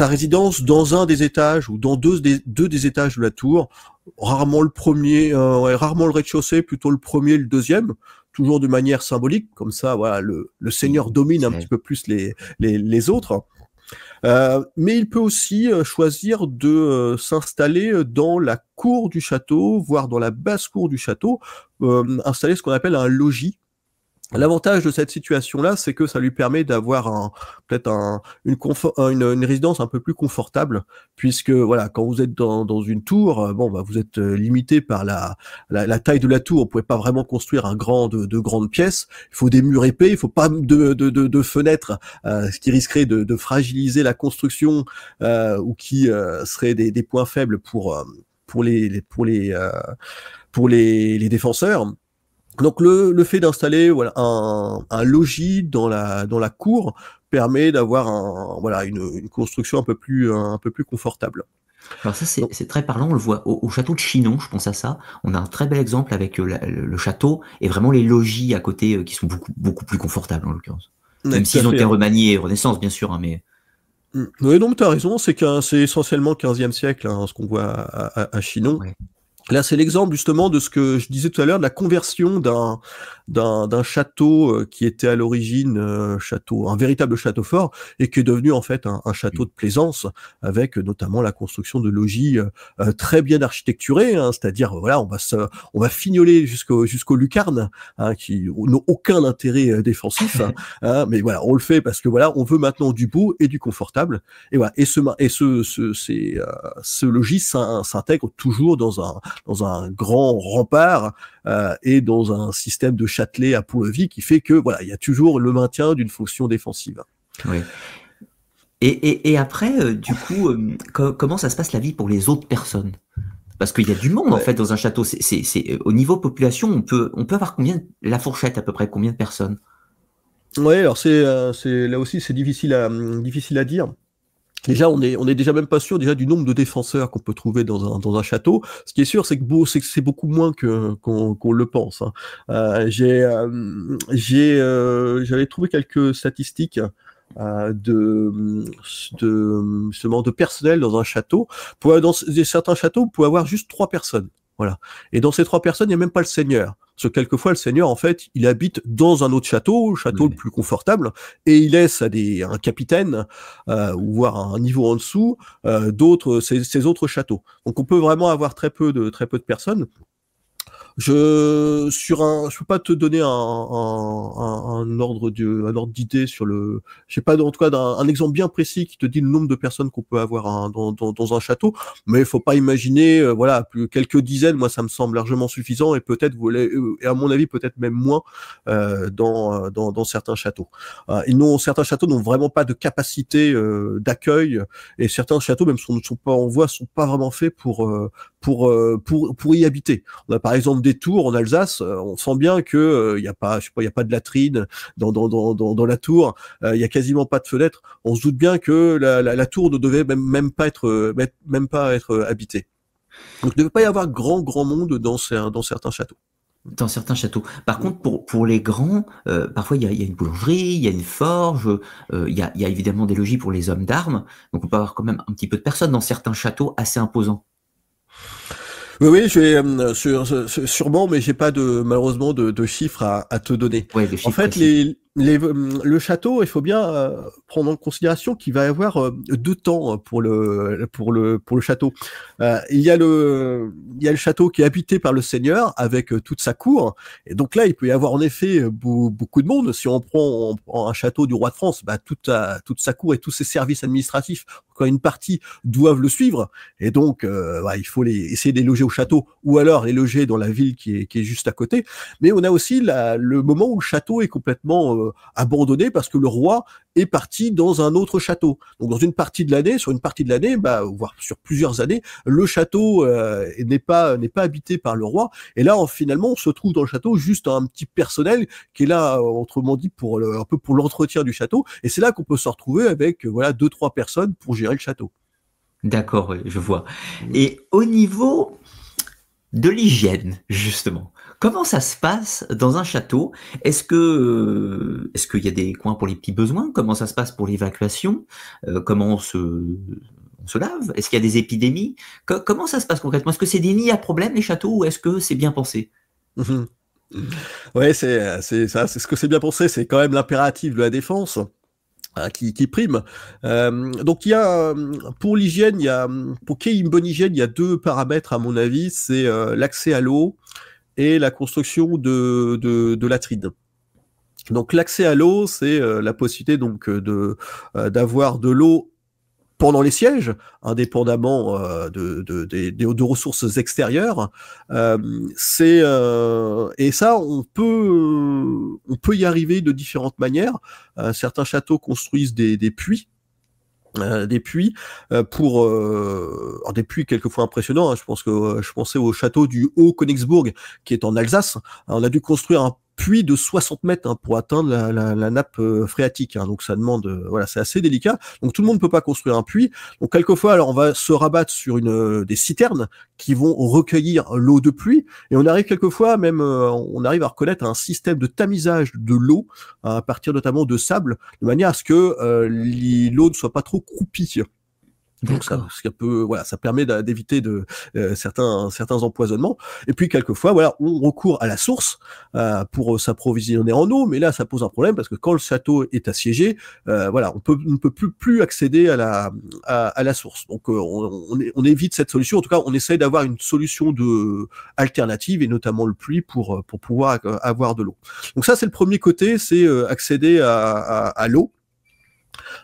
résidence dans un des étages ou dans deux des étages de la tour, rarement le premier, rarement le rez-de-chaussée, plutôt le premier et le deuxième, toujours de manière symbolique, comme ça voilà le seigneur domine un petit peu plus les autres. Mais il peut aussi choisir de s'installer dans la cour du château, voire dans la basse-cour du château, installer ce qu'on appelle un logis. L'avantage de cette situation-là, c'est que ça lui permet d'avoir une résidence un peu plus confortable, puisque voilà, quand vous êtes dans une tour, vous êtes limité par la taille de la tour. Vous pouvez pas vraiment construire de grandes pièces. Il faut des murs épais, il faut pas de fenêtres, ce qui risquerait de fragiliser la construction ou qui serait des points faibles pour les défenseurs. Donc le fait d'installer un logis dans la cour permet d'avoir une construction un peu plus confortable. Alors ça, c'est très parlant, on le voit au château de Chinon, je pense à ça. On a un très bel exemple avec le château et vraiment les logis à côté qui sont beaucoup plus confortables en l'occurrence. Même s'ils ont été remaniés Renaissance, bien sûr, hein, mais... Oui, donc tu as raison, c'est essentiellement 15e siècle, ce qu'on voit à Chinon. Ouais. Là, c'est l'exemple justement de ce que je disais tout à l'heure, de la conversion d'un château qui était à l'origine un véritable château fort et qui est devenu en fait un château de plaisance avec notamment la construction de logis très bien architecturés, c'est-à-dire on va fignoler jusqu'aux lucarnes qui n'ont aucun intérêt défensif, mais voilà, on le fait parce que on veut maintenant du beau et du confortable et voilà, et ce logis s'intègre toujours dans un grand rempart et dans un système de châtelet à pont-levis qui fait que il y a toujours le maintien d'une fonction défensive. Oui. Et après, du coup, comment ça se passe la vie pour les autres personnes? Parce qu'il y a du monde en fait dans un château. C'est au niveau population, on peut avoir la fourchette à peu près combien de personnes? Ouais, alors c'est là aussi c'est difficile à dire. Déjà, on est déjà même pas sûr déjà du nombre de défenseurs qu'on peut trouver dans un château. Ce qui est sûr, c'est que c'est beaucoup moins qu'on le pense. J'avais trouvé quelques statistiques justement de personnel dans un château. Dans certains châteaux, vous pouvez avoir juste 3 personnes. Voilà. Et dans ces 3 personnes, il n'y a même pas le seigneur. Parce que quelquefois, le seigneur, en fait, il habite dans un autre château, le château le plus confortable, et il laisse à un capitaine, ou voire un niveau en dessous, ces autres châteaux. Donc, on peut vraiment avoir très peu de personnes. Je peux pas te donner un ordre d'idée sur le, je sais pas, en tout cas un exemple bien précis qui te dit le nombre de personnes qu'on peut avoir dans un château, mais il faut pas imaginer, plus quelques dizaines, moi ça me semble largement suffisant et peut-être et à mon avis peut-être même moins dans certains châteaux. Certains châteaux n'ont vraiment pas de capacité d'accueil et certains châteaux même sont pas vraiment faits pour y habiter. On a par exemple des tours en Alsace, on sent bien que il y a pas de latrine dans la tour, il y a quasiment pas de fenêtre. On se doute bien que la tour ne devait même pas être habitée. Donc il ne devait pas y avoir grand monde dans certains châteaux. Dans certains châteaux. Par contre, pour les grands, parfois il y a une boulangerie, il y a une forge, il y a évidemment des logis pour les hommes d'armes. Donc on peut avoir quand même un petit peu de personnes dans certains châteaux assez imposants. Oui, sûrement, mais j'ai pas malheureusement de chiffres à te donner. Ouais, en fait, le château, il faut bien prendre en considération qu'il va y avoir 2 temps pour le château. Il y a le château qui est habité par le seigneur avec toute sa cour, et donc là, il peut y avoir en effet beaucoup de monde. Si on prend un château du roi de France, toute sa cour et tous ses services administratifs, quand une partie doivent le suivre, et donc il faut essayer de les loger au château ou alors les loger dans la ville qui est juste à côté. Mais on a aussi le moment où le château est complètement abandonné parce que le roi est parti dans un autre château. Donc sur une partie de l'année, voire sur plusieurs années, le château n'est pas habité par le roi. Et là, finalement, on se trouve dans le château juste un petit personnel qui est là, autrement dit, un peu pour l'entretien du château. Et c'est là qu'on peut se retrouver avec 2-3 personnes pour gérer le château. D'accord, oui, je vois. Et au niveau de l'hygiène, justement, comment ça se passe dans un château? Est-ce qu'il y a des coins pour les petits besoins? Comment ça se passe pour l'évacuation? Comment on se lave? Est-ce qu'il y a des épidémies? Comment ça se passe concrètement? Est-ce que c'est des nids à problème, les châteaux, ou est-ce que c'est bien pensé? Ouais, c'est ça, c'est ce que c'est bien pensé, c'est quand même l'impératif de la défense. qui prime. Donc il y a pour l'hygiène, pour qu'il y ait une bonne hygiène, il y a deux paramètres à mon avis, c'est l'accès à l'eau et la construction de latrines. Donc l'accès à l'eau, c'est la possibilité donc d'avoir de l'eau pendant les sièges, indépendamment de ressources extérieures. Et ça, on peut y arriver de différentes manières. Certains châteaux construisent des puits. Alors des puits quelquefois impressionnants. Hein. Je pensais au château du Haut-Königsbourg qui est en Alsace. Alors, on a dû construire un puits de 60 mètres pour atteindre la nappe phréatique. Hein. Donc ça demande, voilà, c'est assez délicat. Donc tout le monde ne peut pas construire un puits. Donc quelquefois, alors on va se rabattre sur des citernes qui vont recueillir l'eau de pluie. Et on arrive quelquefois même, on arrive à reconnaître un système de tamisage de l'eau à partir notamment de sable, de manière à ce que l'eau ne soit pas trop croupie. Donc ça permet d'éviter certains empoisonnements. Et puis quelquefois, voilà, on recourt à la source pour s'approvisionner en eau, mais là ça pose un problème parce que quand le château est assiégé, voilà, on ne peut plus accéder à la source. Donc on évite cette solution. En tout cas, on essaye d'avoir une solution alternative et notamment le puits pour pouvoir avoir de l'eau. Donc ça c'est le premier côté, c'est accéder à l'eau.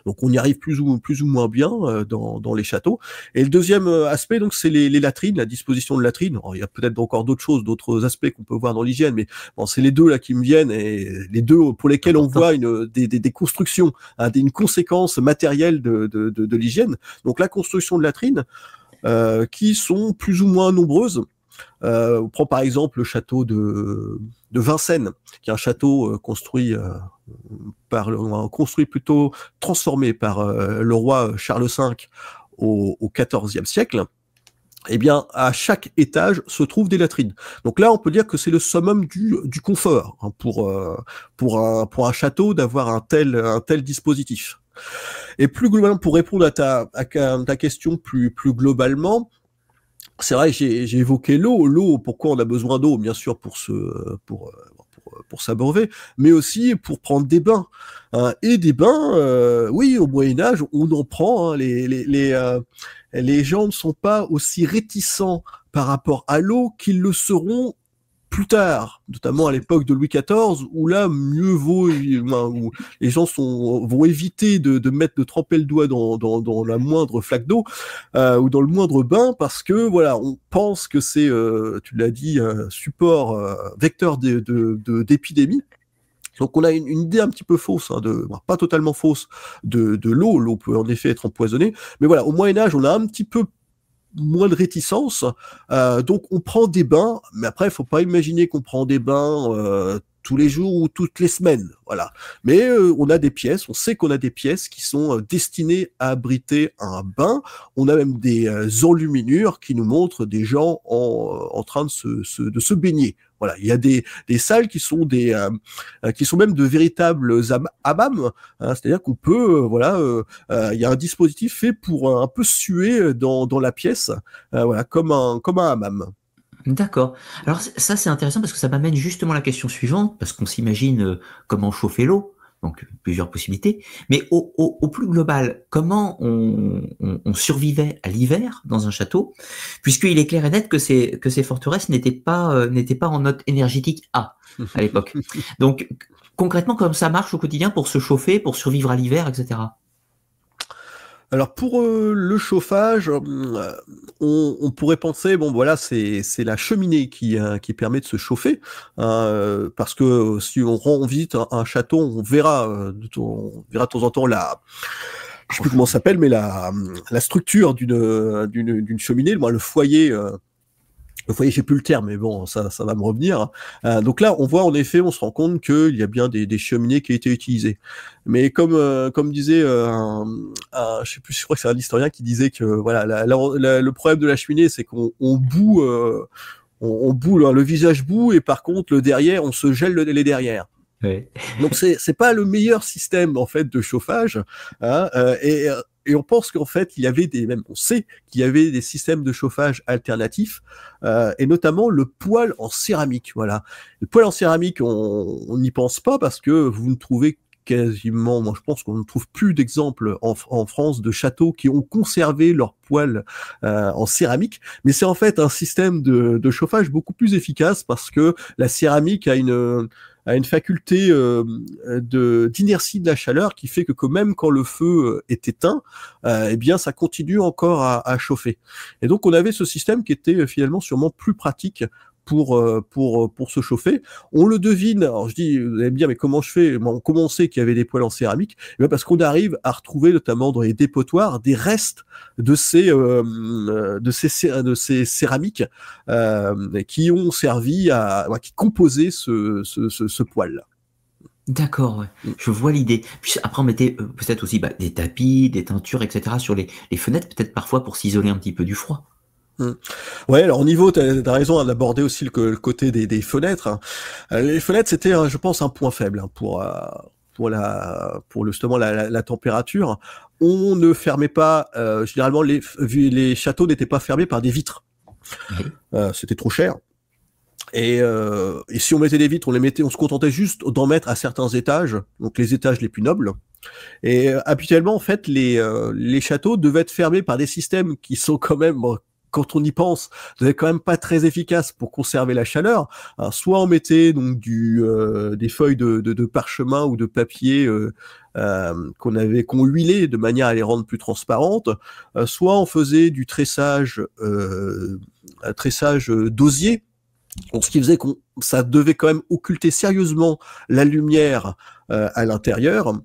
Donc on y arrive plus ou moins bien dans les châteaux. Et le deuxième aspect, donc, c'est les latrines, la disposition de latrines. Alors, il y a peut-être encore d'autres choses, d'autres aspects qu'on peut voir dans l'hygiène, mais bon, c'est les deux là qui me viennent et les deux pour lesquels on voit des constructions, hein, une conséquence matérielle de l'hygiène. Donc la construction de latrines qui sont plus ou moins nombreuses. On prend par exemple le château de Vincennes, qui est un château construit plutôt transformé par le roi Charles V au XIVe siècle. Eh bien, à chaque étage se trouvent des latrines. Donc là, on peut dire que c'est le summum du confort hein, pour un château d'avoir un tel dispositif. Et plus globalement, pour répondre à ta question plus globalement, c'est vrai, j'ai évoqué l'eau. L'eau, pourquoi on a besoin d'eau? Bien sûr, pour s'abreuver, mais aussi pour prendre des bains. Hein. Et des bains, oui, au Moyen-Âge, on en prend. Hein. Les gens ne sont pas aussi réticents par rapport à l'eau qu'ils le seront plus tard, notamment à l'époque de Louis XIV, où là, mieux vaut, où les gens vont éviter de tremper le doigt dans la moindre flaque d'eau, ou dans le moindre bain, parce que, voilà, on pense que c'est, tu l'as dit, support, vecteur d'épidémie. Donc on a une idée un petit peu fausse, hein, pas totalement fausse, de l'eau. L'eau peut en effet être empoisonnée, mais voilà, au Moyen-Âge, on a un petit peu moins de réticence, donc on prend des bains, mais après il faut pas imaginer qu'on prend des bains tous les jours ou toutes les semaines, voilà. Mais on a des pièces, on sait qu'on a des pièces qui sont destinées à abriter un bain. On a même des enluminures qui nous montrent des gens en train de se baigner. Voilà, il y a des salles qui sont même de véritables hammams, hein, c'est-à-dire qu'on peut, il y a un dispositif fait pour un peu suer dans la pièce, voilà, comme un hammam. D'accord. Alors ça c'est intéressant parce que ça m'amène justement à la question suivante, parce qu'on s'imagine comment chauffer l'eau, donc plusieurs possibilités, mais au plus global, comment on survivait à l'hiver dans un château, puisqu'il est clair et net que ces forteresses n'étaient pas en note énergétique A à l'époque. Donc concrètement, comment ça marche au quotidien pour se chauffer, pour survivre à l'hiver, etc. Alors pour le chauffage, on pourrait penser, bon voilà, c'est la cheminée qui permet de se chauffer, hein, parce que si on visite un château, on verra de temps en temps je sais plus comment ça s'appelle, mais la structure d'une cheminée, le foyer. Le foyer, j'ai plus le terme, mais bon, ça va me revenir. Donc là, on voit en effet, on se rend compte qu'il y a bien des cheminées qui ont été utilisées. Mais comme disait je sais plus, je crois que c'est un historien qui disait que voilà, le problème de la cheminée, c'est qu'on bout, on bout, le visage bout, et par contre le derrière, on se gèle les derrière. Ouais. Donc c'est pas le meilleur système en fait de chauffage, hein, et on pense qu'en fait on sait qu'il y avait des systèmes de chauffage alternatifs, et notamment le poêle en céramique. Voilà, le poêle en céramique, on n'y pense pas parce que vous ne trouvez quasiment, moi je pense qu'on ne trouve plus d'exemples en France de châteaux qui ont conservé leur poêle en céramique, mais c'est en fait un système de chauffage beaucoup plus efficace parce que la céramique a une faculté d'inertie de la chaleur qui fait que même quand le feu est éteint, eh bien ça continue encore à chauffer. Et donc on avait ce système qui était finalement sûrement plus pratique pour se chauffer. On le devine, alors je dis, vous allez me dire, mais comment je fais? Bon, comment on sait qu'il y avait des poêles en céramique? Eh bien parce qu'on arrive à retrouver, notamment dans les dépotoirs, des restes de ces céramiques qui ont servi qui composaient ce poêle. D'accord, ouais. Je vois l'idée. Puis après, on mettait peut-être aussi des tapis, des teintures, etc. sur les fenêtres, peut-être parfois pour s'isoler un petit peu du froid. Ouais, alors au niveau, t'as raison d'aborder aussi le côté des fenêtres, hein. Les fenêtres, c'était, je pense, un point faible, hein, pour justement la température. On ne fermait pas, généralement les châteaux n'étaient pas fermés par des vitres. Oui. C'était trop cher. Et si on mettait des vitres, on se contentait juste d'en mettre à certains étages, donc les étages les plus nobles. Et habituellement, en fait, les châteaux devaient être fermés par des systèmes qui sont quand même, quand on y pense, devaient quand même pas très efficaces pour conserver la chaleur. Alors, soit on mettait donc des feuilles de parchemin ou de papier qu'on huilait de manière à les rendre plus transparentes, soit on faisait du tressage d'osier. Donc, ce qui faisait ça devait quand même occulter sérieusement la lumière à l'intérieur.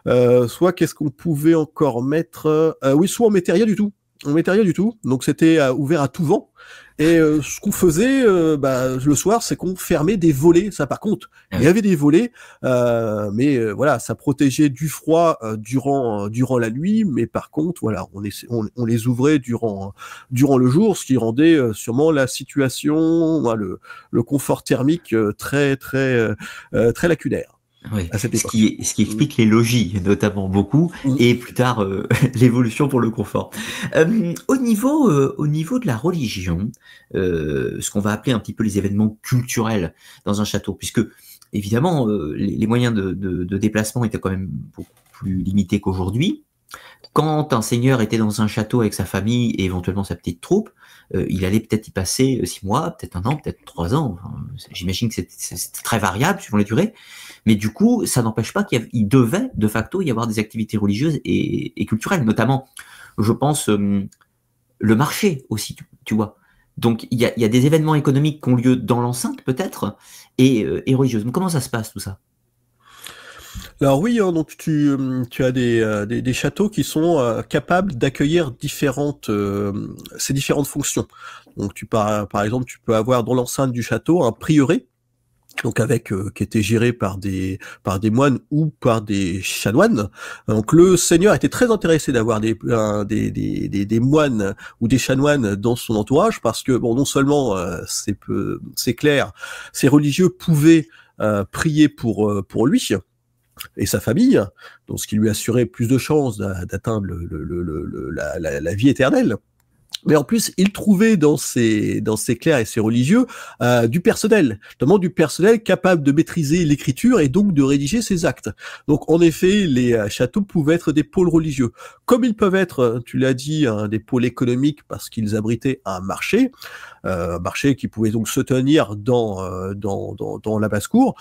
Soit qu'est-ce qu'on pouvait encore mettre oui, soit on mettait rien du tout. On mettait rien du tout. Donc c'était ouvert à tout vent. Et ce qu'on faisait le soir, c'est qu'on fermait des volets. Ça, par contre, il y avait des volets, mais voilà, ça protégeait du froid durant la nuit. Mais par contre, voilà, on les ouvrait durant le jour, ce qui rendait sûrement la situation, le confort thermique très très très lacunaire. Oui, ce qui explique les logis, notamment beaucoup, et plus tard l'évolution pour le confort. Au niveau de la religion, ce qu'on va appeler un petit peu les événements culturels dans un château, puisque évidemment les moyens de déplacement étaient quand même beaucoup plus limités qu'aujourd'hui. Quand un seigneur était dans un château avec sa famille et éventuellement sa petite troupe, il allait peut-être y passer 6 mois, peut-être 1 an, peut-être 3 ans. Enfin, j'imagine que c'est très variable suivant les durées. Mais du coup, ça n'empêche pas qu'il devait de facto y avoir des activités religieuses et culturelles, notamment, je pense, le marché aussi, tu vois. Donc il y a des événements économiques qui ont lieu dans l'enceinte peut-être et religieuses. Mais comment ça se passe tout ça? Alors oui, hein, donc tu as des châteaux qui sont capables d'accueillir ces différentes fonctions. Donc par exemple, tu peux avoir dans l'enceinte du château un prieuré, donc qui était géré par des moines ou par des chanoines. Donc le seigneur était très intéressé d'avoir des moines ou des chanoines dans son entourage parce que non seulement c'est clair, ces religieux pouvaient prier pour lui et sa famille, donc ce qui lui assurait plus de chances d'atteindre la vie éternelle. Mais en plus, il trouvait dans ces clercs et ces religieux du personnel, notamment du personnel capable de maîtriser l'écriture et donc de rédiger ses actes. Donc en effet, les châteaux pouvaient être des pôles religieux. Comme ils peuvent être, tu l'as dit, des pôles économiques parce qu'ils abritaient un marché qui pouvait donc se tenir dans la basse-cour.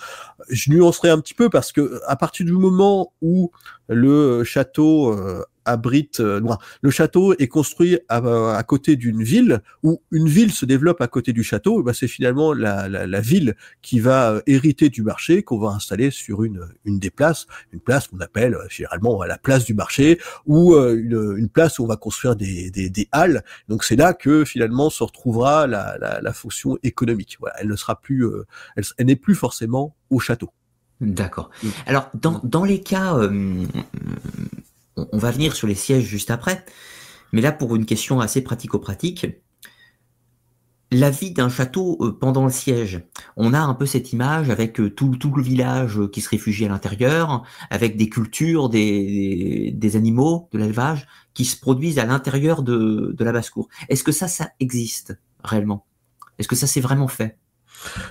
Je nuancerai un petit peu parce que à partir du moment où le château le château est construit à côté d'une ville, ou une ville se développe à côté du château, c'est finalement la ville qui va hériter du marché qu'on va installer sur une des places, une place qu'on appelle généralement la place du marché, ou une place où on va construire des halles. Donc c'est là que finalement se retrouvera la fonction économique. Voilà, elle ne sera plus, elle n'est plus forcément au château. D'accord. Alors dans les cas on va venir sur les sièges juste après, mais là pour une question assez pratico-pratique, la vie d'un château pendant le siège, on a un peu cette image avec tout le village qui se réfugie à l'intérieur, avec des cultures, des animaux, de l'élevage, qui se produisent à l'intérieur de la basse-cour. Est-ce que ça existe réellement? Est-ce que ça s'est vraiment fait?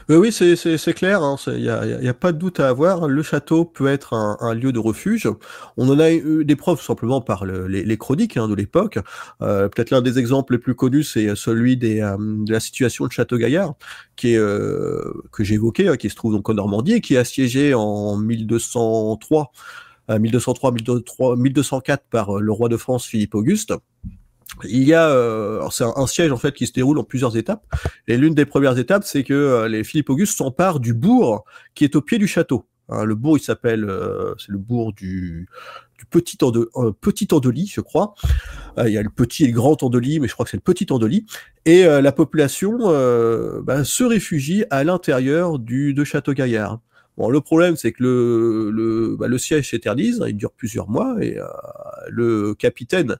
Oui, c'est clair, hein, y a pas de doute à avoir. Le château peut être un lieu de refuge. On en a eu des preuves simplement par les chroniques hein, de l'époque. Peut-être l'un des exemples les plus connus, c'est celui de la situation de Château-Gaillard, que j'ai évoqué, hein, qui se trouve donc en Normandie et qui est assiégé en 1203, 1204 par le roi de France Philippe Auguste. Il y a, c'est un siège en fait qui se déroule en plusieurs étapes. Et l'une des premières étapes, c'est que les Philippe Auguste s'emparent du bourg qui est au pied du château. Hein, le bourg, il s'appelle, c'est le bourg du Petit Andely, je crois. Il y a le petit et le grand Andely, mais je crois que c'est le Petit Andely. Et la population se réfugie à l'intérieur de Château-Gaillard. Bon, le problème, c'est que le siège s'éternise, hein, il dure plusieurs mois, et le capitaine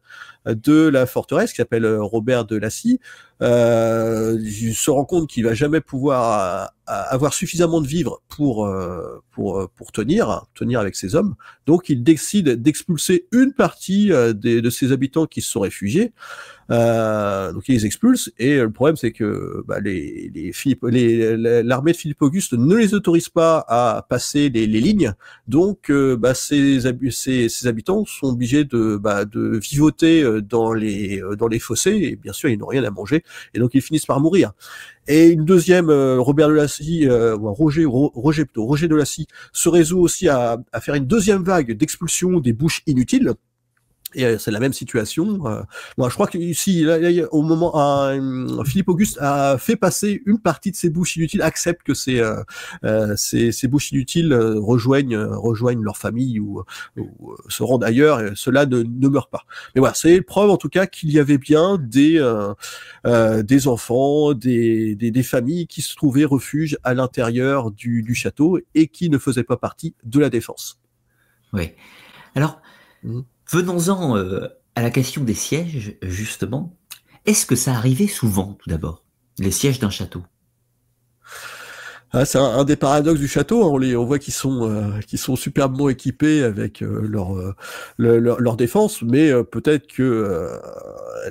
de la forteresse, qui s'appelle Robert de Lacy, il se rend compte qu'il va jamais pouvoir avoir suffisamment de vivres pour tenir avec ses hommes. Donc, il décide d'expulser une partie de ses habitants qui se sont réfugiés. Donc il les expulse et le problème c'est que l'armée de Philippe Auguste ne les autorise pas à passer les lignes, donc ces habitants sont obligés de vivoter dans les fossés et bien sûr ils n'ont rien à manger et donc ils finissent par mourir. Et une deuxième, Robert de Lacy, Roger de Lacy, se résout aussi à faire une deuxième vague d'expulsion des bouches inutiles. Et c'est la même situation. Bon, je crois que ici, là, au moment, Philippe Auguste a fait passer une partie de ses bouches inutiles, accepte que ces bouches inutiles rejoignent leur famille ou se rendent ailleurs. Et cela ne meurt pas. Mais voilà, c'est preuve en tout cas qu'il y avait bien des enfants, des familles qui se trouvaient refuge à l'intérieur du château et qui ne faisaient pas partie de la défense. Oui. Alors, venons-en à la question des sièges, justement. Est-ce que ça arrivait souvent, tout d'abord, les sièges d'un château? Ah, c'est un des paradoxes du château. Hein. On voit qu'ils sont superbement équipés avec leur défense, mais peut-être que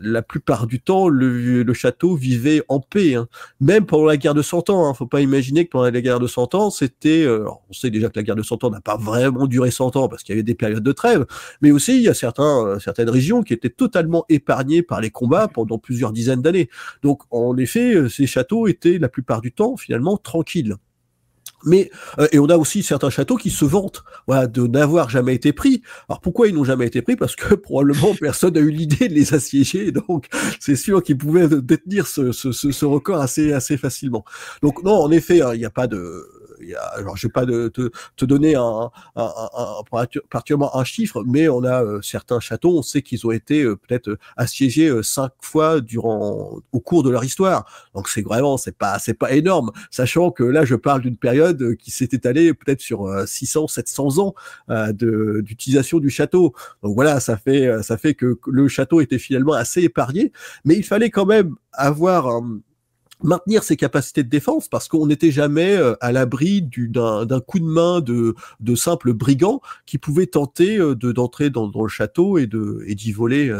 la plupart du temps, le château vivait en paix. Hein. Même pendant la guerre de 100 ans. Hein. Faut pas imaginer que pendant la guerre de 100 ans, c'était. On sait déjà que la guerre de 100 ans n'a pas vraiment duré 100 ans parce qu'il y avait des périodes de trêve, mais aussi il y a certaines régions qui étaient totalement épargnées par les combats pendant plusieurs dizaines d'années. Donc en effet, ces châteaux étaient la plupart du temps finalement tranquilles. Mais et on a aussi certains châteaux qui se vantent de n'avoir jamais été pris. Alors pourquoi ils n'ont jamais été pris? Parce que probablement personne n'a eu l'idée de les assiéger, donc c'est sûr qu'ils pouvaient détenir ce record assez facilement. Donc non, en effet, il n'y a pas de alors je vais pas te donner particulièrement un chiffre, mais on a certains châteaux, on sait qu'ils ont été peut-être assiégés 5 fois au cours de leur histoire. Donc c'est pas énorme, sachant que là je parle d'une période qui s'est étalée peut-être sur 600-700 ans d'utilisation du château. Donc voilà, ça fait que le château était finalement assez épargné, mais il fallait quand même maintenir ses capacités de défense parce qu'on n'était jamais à l'abri d'un coup de main de simples brigands qui pouvaient tenter d'entrer dans le château et d'y voler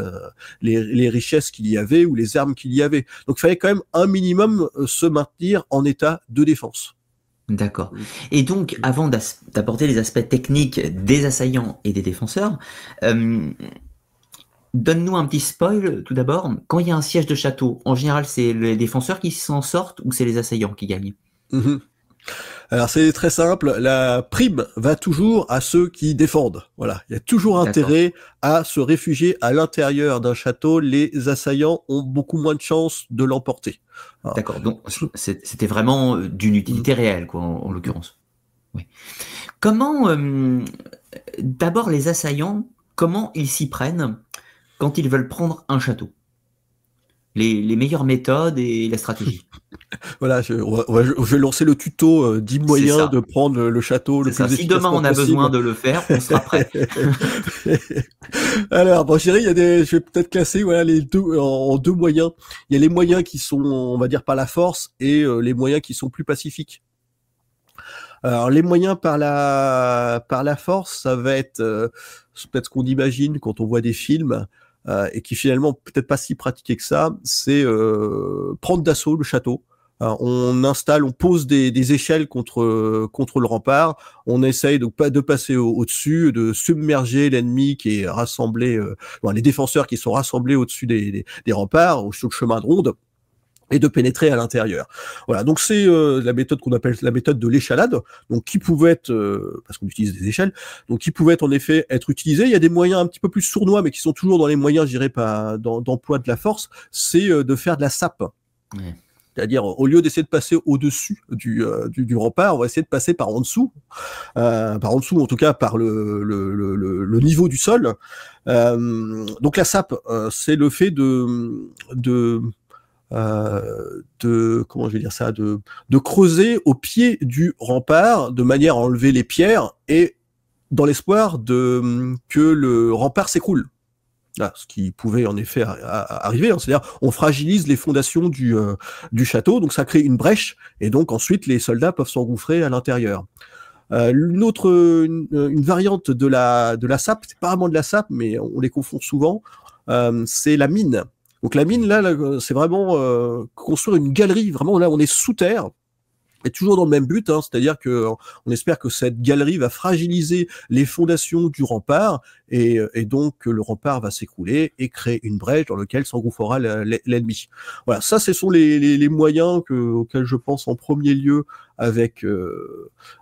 les richesses qu'il y avait ou les armes qu'il y avait. Donc il fallait quand même un minimum se maintenir en état de défense. D'accord. Et donc, avant d'apporter les aspects techniques des assaillants et des défenseurs, donne-nous un petit spoil tout d'abord. Quand il y a un siège de château, en général, c'est les défenseurs qui s'en sortent ou c'est les assaillants qui gagnent? Alors c'est très simple, la prime va toujours à ceux qui défendent. Voilà, il y a toujours intérêt à se réfugier à l'intérieur d'un château. Les assaillants ont beaucoup moins de chances de l'emporter. D'accord, donc c'était vraiment d'une utilité réelle, quoi, en l'occurrence. Oui. Comment, d'abord les assaillants, comment ils s'y prennent quand ils veulent prendre un château? Les meilleures méthodes et la stratégie. Voilà, je vais lancer le tuto 10 moyens de prendre le château le plus efficacement possible. Si demain on a besoin de le faire, on sera prêt. Alors, bon, je dirais, je vais peut-être classer les deux en deux moyens. Il y a les moyens qui sont, on va dire, par la force et les moyens qui sont plus pacifiques. Alors, les moyens par la force, ça va être peut-être ce qu'on imagine quand on voit des films. Et qui finalement peut-être pas si pratiqué que ça, c'est prendre d'assaut le château. On pose des échelles contre le rempart. On essaye donc pas de passer au-dessus, de submerger l'ennemi qui est rassemblé, les défenseurs qui sont rassemblés au-dessus des remparts, sur le chemin de ronde, et de pénétrer à l'intérieur. Voilà, donc c'est la méthode qu'on appelle la méthode de l'échalade, donc qui pouvait être, parce qu'on utilise des échelles, donc qui pouvait en effet être utilisée. Il y a des moyens un petit peu plus sournois, mais qui sont toujours dans les moyens, je dirais, pas d'emploi de la force, c'est de faire de la sape. Ouais. C'est-à-dire, au lieu d'essayer de passer au-dessus du rempart, on va essayer de passer par en dessous, en tout cas par le niveau du sol. Donc la sape, c'est le fait de comment je vais dire ça, de creuser au pied du rempart de manière à enlever les pierres et dans l'espoir que le rempart s'écroule. Là, ce qui pouvait en effet arriver, hein, c'est-à-dire on fragilise les fondations du château, donc ça crée une brèche et donc ensuite les soldats peuvent s'engouffrer à l'intérieur. Une variante de la sape, c'est pas vraiment de la sape, mais on les confond souvent, c'est la mine. Donc la mine, là c'est vraiment construire une galerie. Vraiment, là, on est sous terre. Et toujours dans le même but, hein, c'est-à-dire que on espère que cette galerie va fragiliser les fondations du rempart et donc que le rempart va s'écrouler et créer une brèche dans laquelle s'engouffrera l'ennemi. Voilà, ça, ce sont les moyens auxquels je pense en premier lieu avec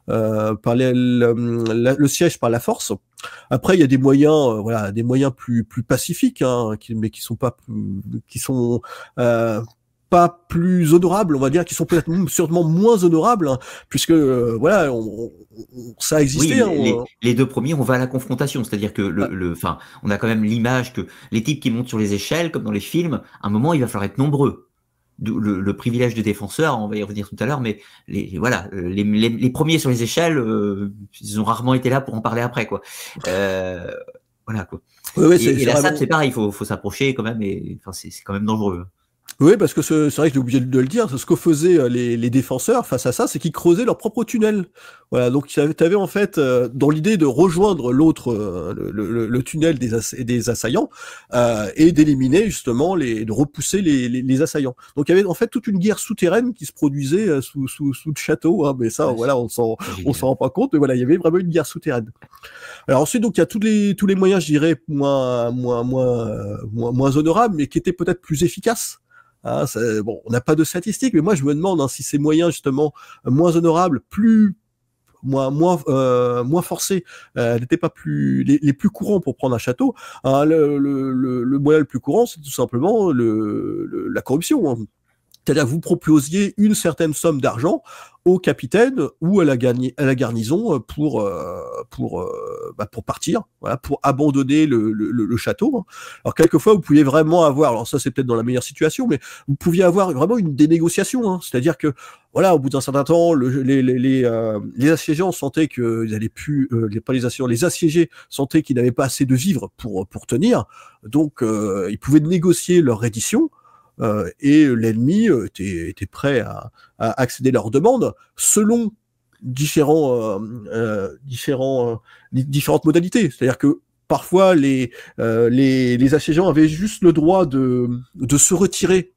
par le siège par la force. Après, il y a des moyens, des moyens plus pacifiques, hein, qui sont pas plus honorables, on va dire, qui sont peut-être sûrement moins honorables, hein, puisque ça a existé. Oui, les deux premiers, on va à la confrontation, c'est-à-dire que on a quand même l'image que les types qui montent sur les échelles, comme dans les films, à un moment, il va falloir être nombreux. Le privilège de défenseur, on va y revenir tout à l'heure, mais les premiers sur les échelles, ils ont rarement été là pour en parler après, quoi. Voilà, quoi. Oui, et la sape, c'est pareil, il faut s'approcher quand même, et enfin, c'est quand même dangereux. Oui, parce que c'est vrai que j'ai oublié de le dire, ce que faisaient les défenseurs face à ça, c'est qu'ils creusaient leur propre tunnel. Voilà, donc tu avais en fait dans l'idée de rejoindre l'autre, le tunnel des assaillants et d'éliminer justement de repousser les assaillants. Donc il y avait en fait toute une guerre souterraine qui se produisait sous le château, hein, mais ça, voilà, on s'en rend pas compte, mais voilà, il y avait vraiment une guerre souterraine. Alors ensuite, donc il y a tous les moyens, je dirais, moins honorables, mais qui étaient peut-être plus efficaces. Ah, bon, on n'a pas de statistiques, mais moi je me demande si ces moyens justement moins honorables, moins forcés, n'étaient pas les plus courants pour prendre un château. Ah, le moyen le plus courant, c'est tout simplement la corruption. Hein. C'est-à-dire que vous proposiez une certaine somme d'argent au capitaine ou à la garnison pour partir, voilà, pour abandonner le château. Alors quelquefois vous pouviez vraiment avoir, alors ça c'est peut-être dans la meilleure situation, mais vous pouviez avoir vraiment des négociations. Hein, c'est-à-dire que voilà, au bout d'un certain temps, les assiégeants sentaient qu'ils allaient plus, les assiégés sentaient qu'ils n'avaient pas assez de vivres pour tenir, donc ils pouvaient négocier leur reddition. Et l'ennemi était prêt à accéder à leurs demandes selon différentes modalités. C'est-à-dire que parfois les assiégeants avaient juste le droit de se retirer,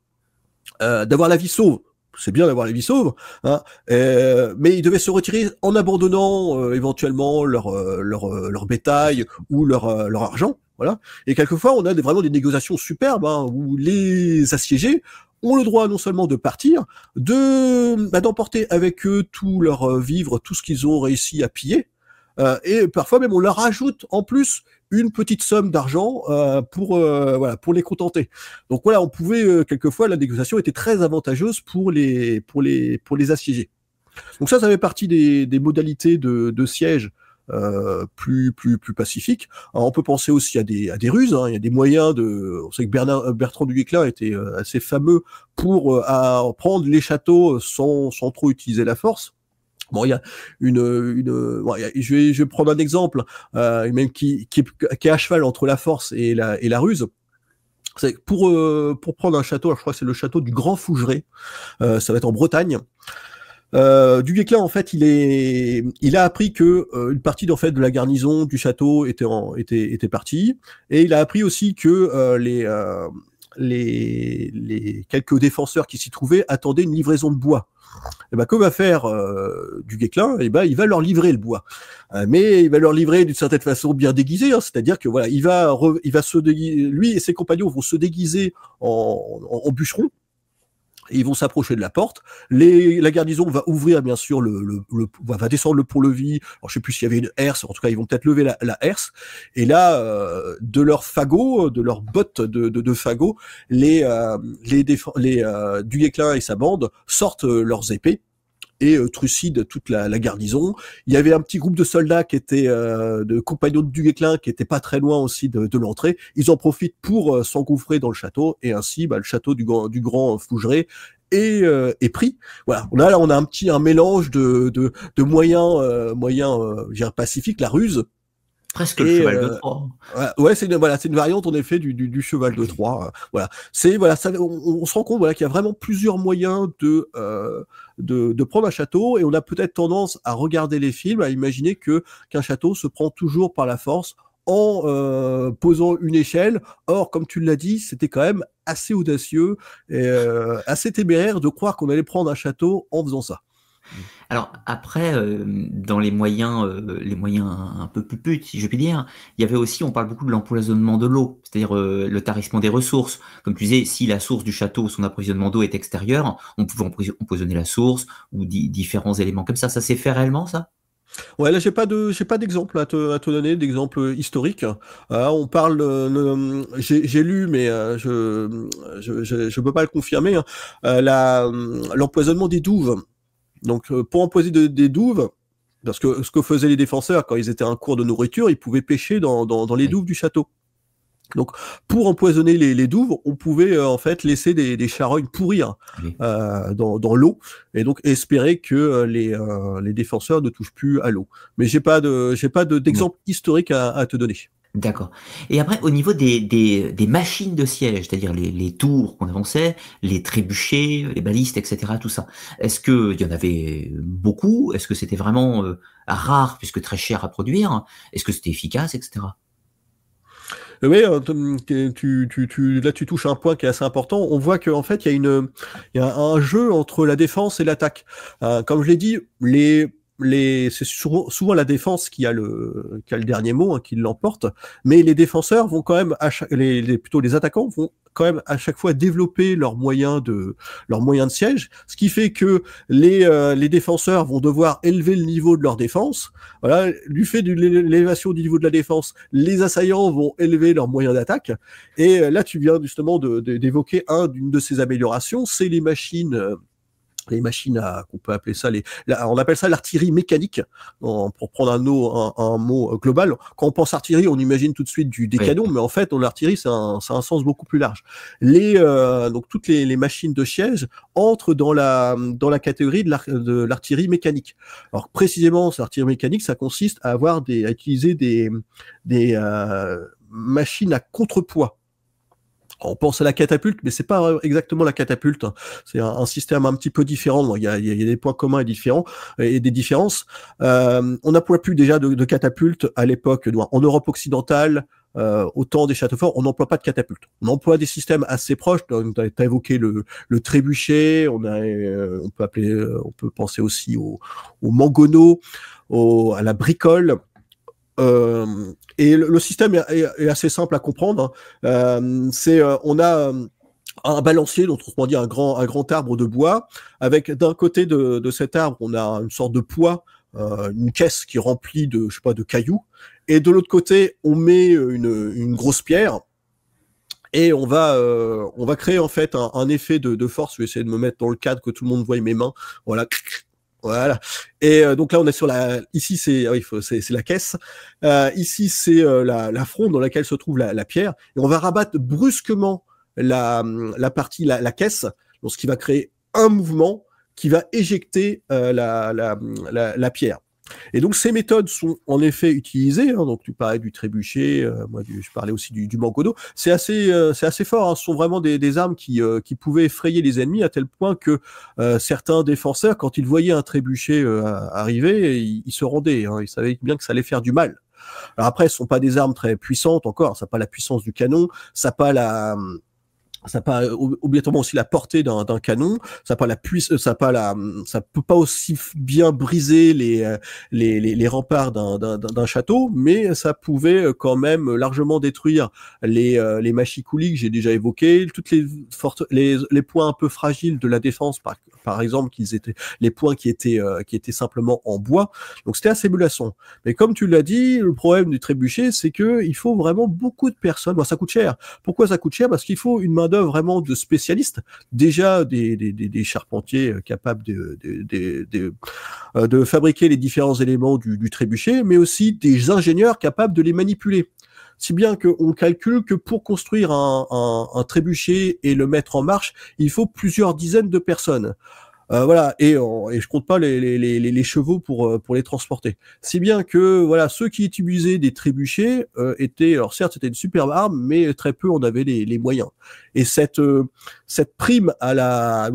d'avoir la vie sauve. C'est bien d'avoir la vie sauve, hein, mais ils devaient se retirer en abandonnant éventuellement leur bétail ou leur argent. Voilà. Et quelquefois, on a vraiment des négociations superbes, hein, où les assiégés ont le droit non seulement de partir, d'emporter avec eux tous leurs vivres, tout ce qu'ils ont réussi à piller, et parfois même on leur ajoute en plus une petite somme d'argent pour les contenter. Donc voilà, on pouvait quelquefois, la négociation était très avantageuse pour les assiégés. Donc ça fait partie des modalités de siège plus pacifique. Alors, on peut penser aussi à des ruses, hein. Il y a des moyens on sait que Bertrand du Guesclin était assez fameux pour prendre les châteaux sans trop utiliser la force. Bon, il y a je vais prendre un exemple, même qui est à cheval entre la force et la ruse. C'est pour prendre un château, alors je crois que c'est le château du Grand Fougeray, ça va être en Bretagne. Du Guesclin, en fait, il a appris que une partie de la garnison du château était partie, et il a appris aussi que les quelques défenseurs qui s'y trouvaient attendaient une livraison de bois. Et ben, que va faire du Guesclin? Et ben, il va leur livrer le bois, mais il va leur livrer d'une certaine façon bien déguisée, hein, c'est-à-dire que voilà, il va se déguiser, lui et ses compagnons vont se déguiser en bûcherons. Et ils vont s'approcher de la porte. La garnison va ouvrir, bien sûr, va descendre le pont-levis. Alors, je sais plus s'il y avait une herse. En tout cas, ils vont peut-être lever la herse. Et là, de leurs fagots, de leurs bottes de fagots, du Guesclin et sa bande sortent leurs épées et trucident toute la garnison. Il y avait un petit groupe de soldats qui étaient de compagnons de Du Guesclin qui étaient pas très loin aussi de l'entrée. Ils en profitent pour s'engouffrer dans le château et ainsi le château du grand Fougeray est pris. Voilà. On a un mélange de moyens je dirais pacifiques, la ruse. Presque le cheval de Troie. Ouais, c'est une variante en effet du cheval de Troie. Voilà, on se rend compte qu'il y a vraiment plusieurs moyens de prendre un château, et on a peut-être tendance à regarder les films, à imaginer qu'un château se prend toujours par la force en posant une échelle. Or, comme tu l'as dit, c'était quand même assez audacieux et assez téméraire de croire qu'on allait prendre un château en faisant ça. Alors après, dans les moyens un peu puputes, si je puis dire, il y avait aussi, on parle beaucoup de l'empoisonnement de l'eau, c'est-à-dire le tarissement des ressources. Comme tu disais, si la source du château, son approvisionnement d'eau est extérieur, on pouvait empoisonner la source ou différents éléments comme ça. Ça s'est fait réellement, ça? Ouais, là j'ai pas d'exemple à te donner, d'exemple historique. On parle, j'ai lu, mais je peux pas le confirmer, hein, l'empoisonnement des douves. Donc, pour empoisonner des douves, parce que ce que faisaient les défenseurs quand ils étaient à un cours de nourriture, ils pouvaient pêcher dans les douves du château. Donc, pour empoisonner les douves, on pouvait en fait laisser des charognes pourrir dans l'eau, et donc espérer que les défenseurs ne touchent plus à l'eau. Mais j'ai pas d'exemple historique à te donner. D'accord. Et après, au niveau des machines de siège, c'est-à-dire les tours qu'on avançait, les trébuchets, les balistes, etc., tout ça, est-ce qu'il y en avait beaucoup? Est-ce que c'était vraiment rare, puisque très cher à produire? Est-ce que c'était efficace, etc.? Oui, là tu touches un point qui est assez important. On voit qu'en fait il y a un jeu entre la défense et l'attaque. Comme je l'ai dit, c'est souvent la défense qui a le dernier mot, hein, qui l'emporte, mais les défenseurs vont quand même plutôt les attaquants vont quand même à chaque fois développer leurs moyens de siège, ce qui fait que les défenseurs vont devoir élever le niveau de leur défense. Voilà, du fait de l'élévation du niveau de la défense, les assaillants vont élever leurs moyens d'attaque. Et là, tu viens justement d'évoquer une de ces améliorations, c'est les machines qu'on peut appeler ça on appelle ça l'artillerie mécanique, pour prendre un mot global. Quand on pense artillerie, on imagine tout de suite des canons, mais en fait, dans l'artillerie, c'est un sens beaucoup plus large. Donc toutes les machines de siège entrent dans la catégorie de l'artillerie mécanique. Alors précisément, cette artillerie mécanique, ça consiste à utiliser des machines à contrepoids. On pense à la catapulte, mais c'est pas exactement la catapulte. C'est un système un petit peu différent. Il y a des points communs et différents et des différences. On n'emploie plus déjà de catapulte à l'époque. En Europe occidentale, au temps des châteaux forts, on n'emploie pas de catapulte. On emploie des systèmes assez proches. Tu as évoqué le trébuchet. On peut penser aussi au mangonneau, à la bricole. Et le système est assez simple à comprendre. On a un balancier, donc autrement dit un grand arbre de bois, avec d'un côté de cet arbre, on a une sorte de poids, une caisse qui est remplie de cailloux, et de l'autre côté, on met une grosse pierre. Et on va créer en fait un effet de force. Je vais essayer de me mettre dans le cadre que tout le monde voie mes mains. Voilà. Et donc là, on est ici, c'est la caisse. Ici, c'est la fronde dans laquelle se trouve la pierre. Et on va rabattre brusquement la caisse, donc ce qui va créer un mouvement qui va éjecter la pierre. Et donc ces méthodes sont en effet utilisées. Donc tu parlais du trébuchet, je parlais aussi du mangonneau. C'est assez fort. Hein. Ce sont vraiment des armes qui pouvaient effrayer les ennemis à tel point que certains défenseurs, quand ils voyaient un trébuchet arriver, ils se rendaient. Hein. Ils savaient bien que ça allait faire du mal. Alors après, ce sont pas des armes très puissantes encore. Ça n'a pas la puissance du canon. Ça n'a pas ça n'a pas obligatoirement aussi la portée d'un canon, ça n'a pas la puissance, ça peut pas aussi bien briser les remparts d'un château, mais ça pouvait quand même largement détruire les machicoulis que j'ai déjà évoqués, toutes les points un peu fragiles de la défense, par exemple, qu'ils étaient les points qui étaient simplement en bois. Donc c'était assez menaçant. Mais comme tu l'as dit, le problème du trébuchet, c'est que il faut vraiment beaucoup de personnes. Bon, ça coûte cher. Pourquoi ça coûte cher? Parce qu'il faut une main d'œuvre vraiment de spécialistes, déjà des charpentiers capables de fabriquer les différents éléments du trébuchet, mais aussi des ingénieurs capables de les manipuler. Si bien qu'on calcule que pour construire un trébuchet et le mettre en marche, il faut plusieurs dizaines de personnes. Voilà, et je compte pas les chevaux pour les transporter. Si bien que voilà, ceux qui utilisaient des trébuchets étaient, alors certes c'était une superbe arme, mais très peu en avaient les moyens. Et cette prime à la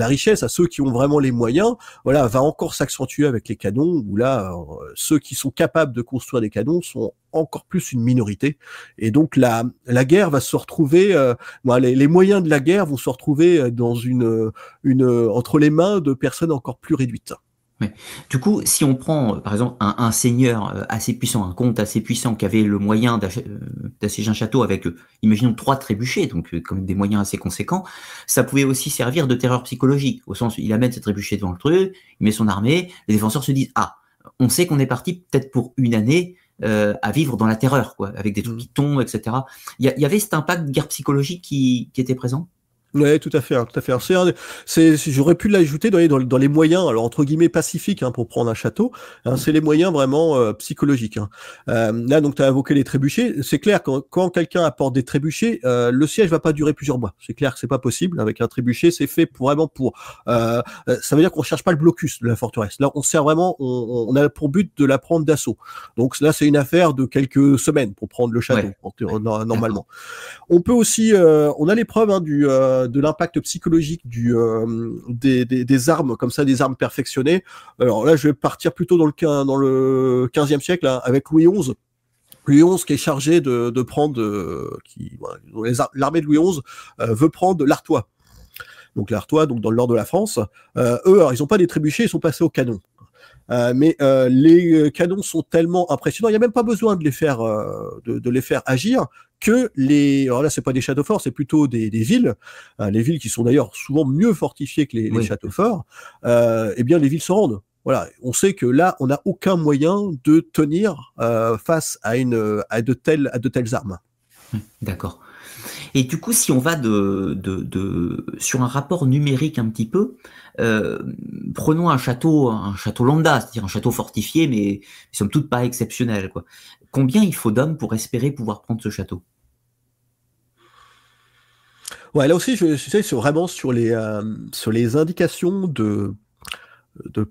richesse, à ceux qui ont vraiment les moyens, voilà, va encore s'accentuer avec les canons, où là ceux qui sont capables de construire des canons sont encore plus une minorité, et donc la guerre va se retrouver, les moyens de la guerre vont se retrouver dans entre les mains de personnes encore plus réduites. Ouais. Du coup, si on prend par exemple un seigneur assez puissant, un comte assez puissant qui avait le moyen d'assiéger un château avec, imaginons 3 trébuchets, donc quand même des moyens assez conséquents, ça pouvait aussi servir de terreur psychologique, au sens où il amène ses trébuchets devant le truc, il met son armée, les défenseurs se disent « Ah, on sait qu'on est parti peut-être pour une année à vivre dans la terreur, quoi, avec des trucs qui tombent, etc. » Il y avait cet impact de guerre psychologique qui était présent? Ouais, tout à fait, tout à fait. J'aurais pu l'ajouter dans les moyens, alors entre guillemets pacifiques, pour prendre un château. C'est les moyens vraiment psychologiques. Là, donc, tu as évoqué les trébuchets. C'est clair quand quelqu'un apporte des trébuchets, le siège va pas durer plusieurs mois. C'est clair que c'est pas possible. Avec un trébuchet, c'est fait vraiment pour. Ça veut dire qu'on cherche pas le blocus de la forteresse. Là, on sert vraiment. On a pour but de la prendre d'assaut. Donc là, c'est une affaire de quelques semaines pour prendre le château, normalement. On peut aussi, on a l'épreuve de l'impact psychologique des armes comme ça, des armes perfectionnées. Alors là, je vais partir plutôt dans le 15e siècle, avec Louis XI. Louis XI qui est chargé de prendre, l'armée de Louis XI veut prendre l'Artois. Donc l'Artois, donc dans le nord de la France. Eux, alors, ils n'ont pas des trébuchets, ils sont passés au canon. Mais les canons sont tellement impressionnants, il n'y a même pas besoin de les faire agir, que alors là c'est pas des châteaux forts, c'est plutôt des villes, les villes qui sont d'ailleurs souvent mieux fortifiées que les châteaux forts. Eh bien les villes se rendent. Voilà, on sait que là on n'a aucun moyen de tenir face à de telles armes. D'accord. Et du coup, si on va sur un rapport numérique un petit peu, prenons un château lambda, c'est-à-dire un château fortifié, mais somme toute pas exceptionnel, quoi. Combien il faut d'hommes pour espérer pouvoir prendre ce château? Ouais, là aussi, je sais, vraiment sur les indications de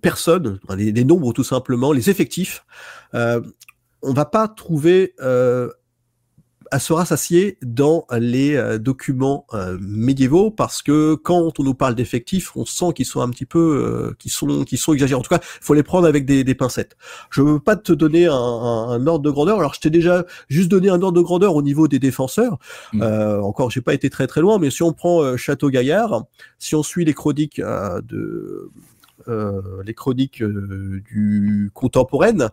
personnes, les nombres tout simplement, les effectifs. On va pas trouver à se rassasier dans les documents médiévaux, parce que quand on nous parle d'effectifs, on sent qu'ils sont un petit peu qui sont exagérés. En tout cas, il faut les prendre avec des pincettes. Je veux pas te donner un ordre de grandeur. Alors, je t'ai déjà juste donné un ordre de grandeur au niveau des défenseurs. Encore, j'ai pas été très très loin, mais si on prend Château Gaillard, si on suit les chroniques du contemporaine,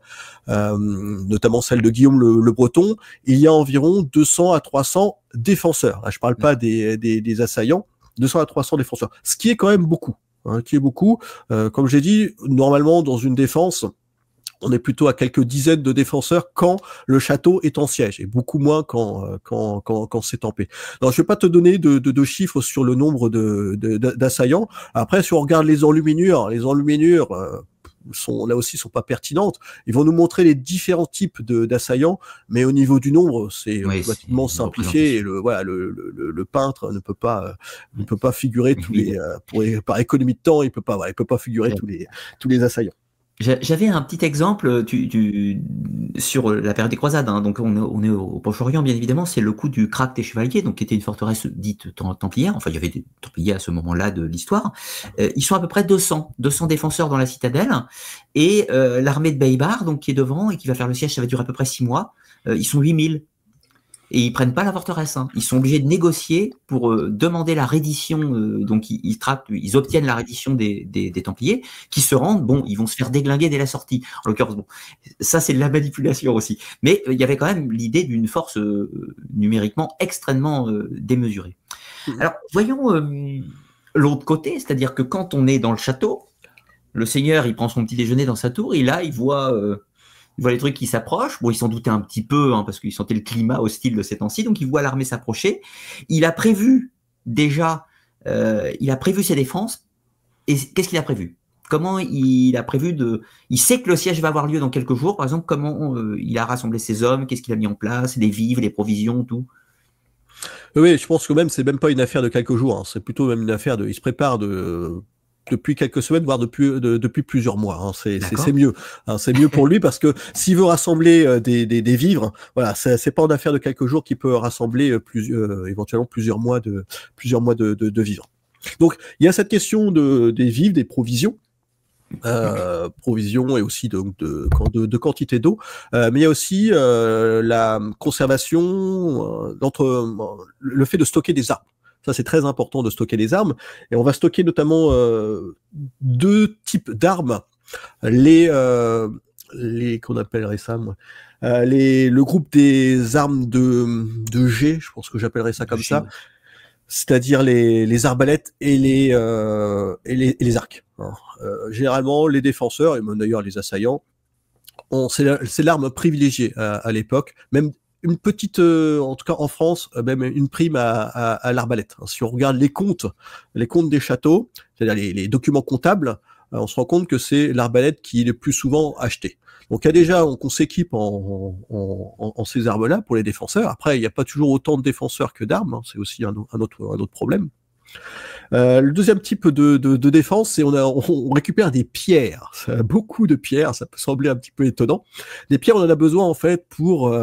notamment celle de Guillaume le Breton, il y a environ 200 à 300 défenseurs. Là, je parle pas des assaillants, 200 à 300 défenseurs, ce qui est quand même beaucoup. Comme j'ai dit, normalement dans une défense, on est plutôt à quelques dizaines de défenseurs quand le château est en siège, et beaucoup moins quand c'est en paix. Alors, je vais pas te donner de chiffres sur le nombre d'assaillants. Après, si on regarde les enluminures sont pas pertinentes. Ils vont nous montrer les différents types d'assaillants, mais au niveau du nombre, c'est relativement simplifié. Et le peintre ne peut pas figurer tous par économie de temps, il peut pas figurer tous les assaillants. J'avais un petit exemple sur la période des croisades, donc on est au Proche-Orient bien évidemment, c'est le coup du Krach des Chevaliers, donc qui était une forteresse dite templière, enfin il y avait des templiers à ce moment-là de l'histoire. Ils sont à peu près 200 défenseurs dans la citadelle, et l'armée de Baïbar, donc qui est devant et qui va faire le siège, ça va durer à peu près 6 mois, ils sont 8000. et ils prennent pas la forteresse. Hein. Ils sont obligés de négocier pour demander la reddition. Donc ils obtiennent la reddition des Templiers, qui se rendent. Bon, ils vont se faire déglinguer dès la sortie. En l'occurrence, bon, ça c'est de la manipulation aussi. Mais il y avait quand même l'idée d'une force numériquement extrêmement démesurée. Alors voyons l'autre côté, c'est-à-dire que quand on est dans le château, le seigneur il prend son petit déjeuner dans sa tour, et là il voit les trucs qui s'approchent. Bon, il s'en doutait un petit peu, hein, parce qu'il sentait le climat hostile de ces temps-ci. Donc, il voit l'armée s'approcher. Il a prévu déjà, il a prévu ses défenses. Et qu'est-ce qu'il a prévu? Comment il a prévu de... Il sait que le siège va avoir lieu dans quelques jours. Par exemple, comment il a rassemblé ses hommes? Qu'est-ce qu'il a mis en place? Les vivres, les provisions, tout. Oui, je pense que même c'est même pas une affaire de quelques jours. Hein. C'est plutôt même une affaire de... Il se prépare depuis quelques semaines, voire depuis plusieurs mois. Hein. C'est mieux. Hein. C'est mieux pour lui parce que s'il veut rassembler des vivres, voilà, c'est pas une affaire de quelques jours qui peut rassembler éventuellement plusieurs mois de vivres. Donc il y a cette question des vivres, des provisions. Provisions et aussi de quantité d'eau, mais il y a aussi la conservation, le fait de stocker des armes. Ça, c'est très important de stocker des armes. Et on va stocker notamment deux types d'armes. Qu'on appellerait ça, moi, le groupe des armes de G, je pense que j'appellerais ça comme ça. C'est-à-dire les arbalètes et les arcs. Hein. Généralement, les défenseurs, et même d'ailleurs les assaillants, c'est l'arme privilégiée à l'époque. Même une petite, en tout cas en France, même une prime à l'arbalète. Si on regarde les comptes des châteaux, c'est-à-dire les documents comptables, on se rend compte que c'est l'arbalète qui est le plus souvent achetée. Donc il y a déjà, qu'on s'équipe en ces armes-là pour les défenseurs. Après, il n'y a pas toujours autant de défenseurs que d'armes, hein, c'est aussi un autre problème. Le deuxième type de défense, c'est on récupère des pierres. Beaucoup de pierres, ça peut sembler un petit peu étonnant. Des pierres, on en a besoin en fait pour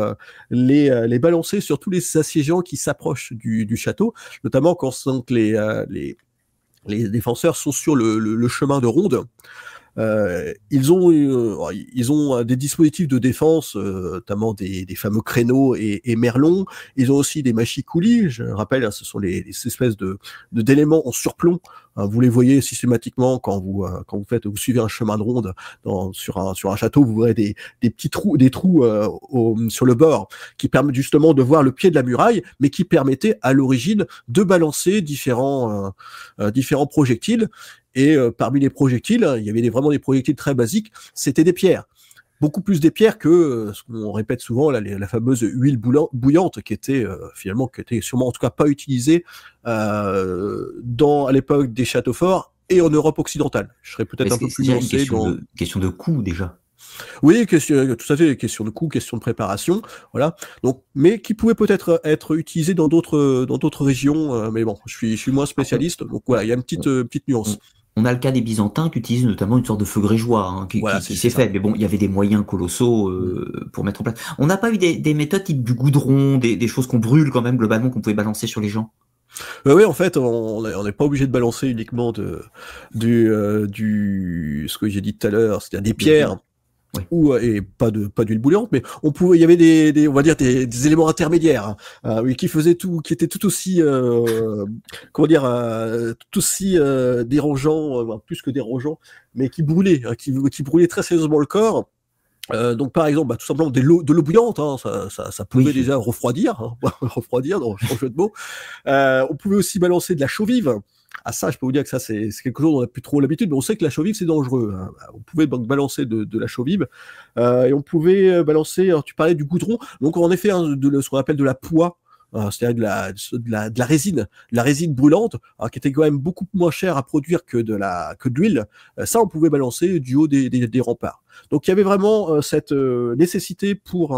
les balancer sur tous les assiégeants qui s'approchent du château, notamment quand les défenseurs sont sur le chemin de ronde. Ils ont des dispositifs de défense, notamment des fameux créneaux et merlons. Ils ont aussi des machicoulis. Je rappelle, ce sont les espèces d'éléments en surplomb. Vous les voyez systématiquement quand vous suivez un chemin de ronde sur un château. Vous verrez des petits trous, sur le bord qui permettent justement de voir le pied de la muraille, mais qui permettaient à l'origine de balancer différents projectiles. Et parmi les projectiles, il y avait vraiment des projectiles très basiques, c'était des pierres. Beaucoup plus des pierres que ce qu'on répète souvent, la fameuse huile bouillante qui était sûrement en tout cas pas utilisée à l'époque des châteaux forts et en Europe occidentale. Je serais peut-être un peu plus nuancé question de coût déjà. Oui, tout à fait, question de coût, question de préparation, voilà. Donc, mais qui pouvait peut-être être utilisé dans d'autres régions, mais bon, je suis moins spécialiste, donc voilà, il y a une petite nuance. On a le cas des Byzantins qui utilisent notamment une sorte de feu grégeois, hein, qui s'est fait. Mais bon, il y avait des moyens colossaux pour mettre en place. On n'a pas eu des méthodes type du goudron, des choses qu'on brûle quand même globalement, qu'on pouvait balancer sur les gens? Oui, en fait, on n'est pas obligé de balancer uniquement ce que j'ai dit tout à l'heure, c'est-à-dire des pierres. Oui. Et pas d'huile bouillante, mais il y avait on va dire des éléments intermédiaires, hein, oui, qui étaient tout aussi dérangeants, plus que dérangeants, mais qui brûlaient, hein, qui brûlaient très sérieusement le corps. Donc par exemple, tout simplement de l'eau bouillante, hein, ça pouvait déjà refroidir, hein, refroidir dans le jeu de mots. On pouvait aussi balancer de la chaux vive. Ah ça, je peux vous dire que ça c'est quelque chose dont on n'a plus trop l'habitude, mais on sait que la chaux vive c'est dangereux. Hein. On pouvait donc balancer de la chaux vive et on pouvait balancer. Alors, tu parlais du goudron, donc en effet ce qu'on appelle de la poix. C'est-à-dire de la résine brûlante, qui était quand même beaucoup moins chère à produire que de l'huile. Ça, on pouvait balancer du haut des remparts. Donc, il y avait vraiment cette nécessité pour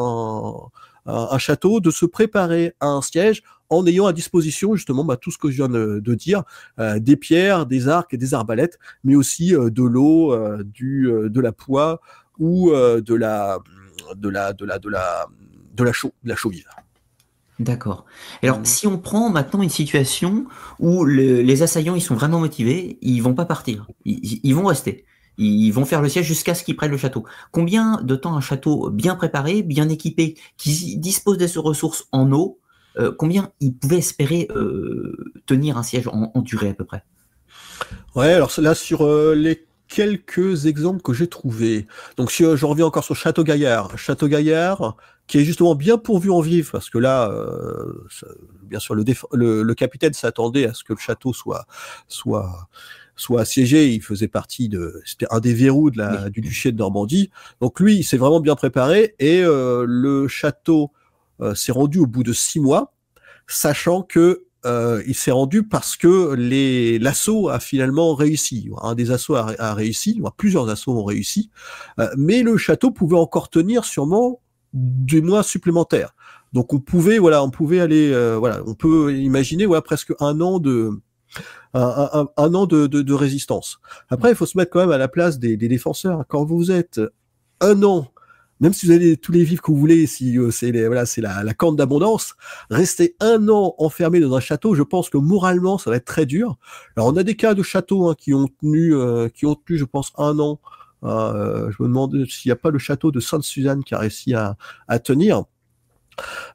un château de se préparer à un siège en ayant à disposition justement tout ce que je viens de dire, des pierres, des arcs et des arbalètes, mais aussi de l'eau, de la poix ou de la chaux vive. D'accord. Alors, si on prend maintenant une situation où les assaillants ils sont vraiment motivés, ils vont pas partir, ils vont rester. Ils vont faire le siège jusqu'à ce qu'ils prennent le château. Combien de temps un château bien préparé, bien équipé, qui dispose des ressources en eau, combien ils pouvaient espérer tenir un siège en durée à peu près? Ouais, alors là, sur les quelques exemples que j'ai trouvés, donc si je reviens encore sur Château Gaillard, qui est justement bien pourvu en vivres, parce que là, bien sûr, le capitaine s'attendait à ce que le château soit assiégé. Il faisait partie c'était un des verrous du duché de Normandie. Donc lui, il s'est vraiment bien préparé, et le château s'est rendu au bout de 6 mois, sachant que il s'est rendu parce que l'assaut a finalement réussi. Un des assauts a réussi, plusieurs assauts ont réussi, mais le château pouvait encore tenir sûrement des mois supplémentaires. Donc on pouvait aller, on peut imaginer presque un an de résistance. Après, il faut se mettre quand même à la place des défenseurs. Quand vous êtes un an, même si vous avez tous les vivres que vous voulez, si c'est la corne d'abondance, rester un an enfermé dans un château, je pense que moralement, ça va être très dur. Alors, on a des cas de châteaux qui ont tenu, je pense, un an. Je me demande s'il n'y a pas le château de Sainte-Suzanne qui a réussi à tenir.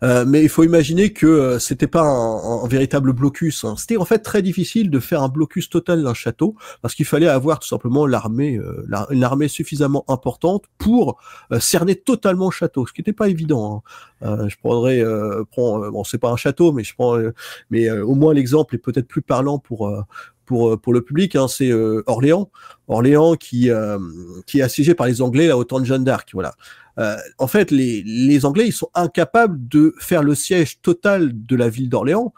Mais il faut imaginer que c'était pas un véritable blocus. C'était en fait très difficile de faire un blocus total d'un château, parce qu'il fallait avoir tout simplement une armée suffisamment importante pour cerner totalement le château, ce qui n'était pas évident. Je prendrais, bon, c'est pas un château, mais je prends, au moins l'exemple est peut-être plus parlant pour le public. C'est Orléans qui est assiégé par les Anglais au temps de Jeanne d'Arc. Voilà. En fait, les Anglais, ils sont incapables de faire le siège total de la ville d'Orléans.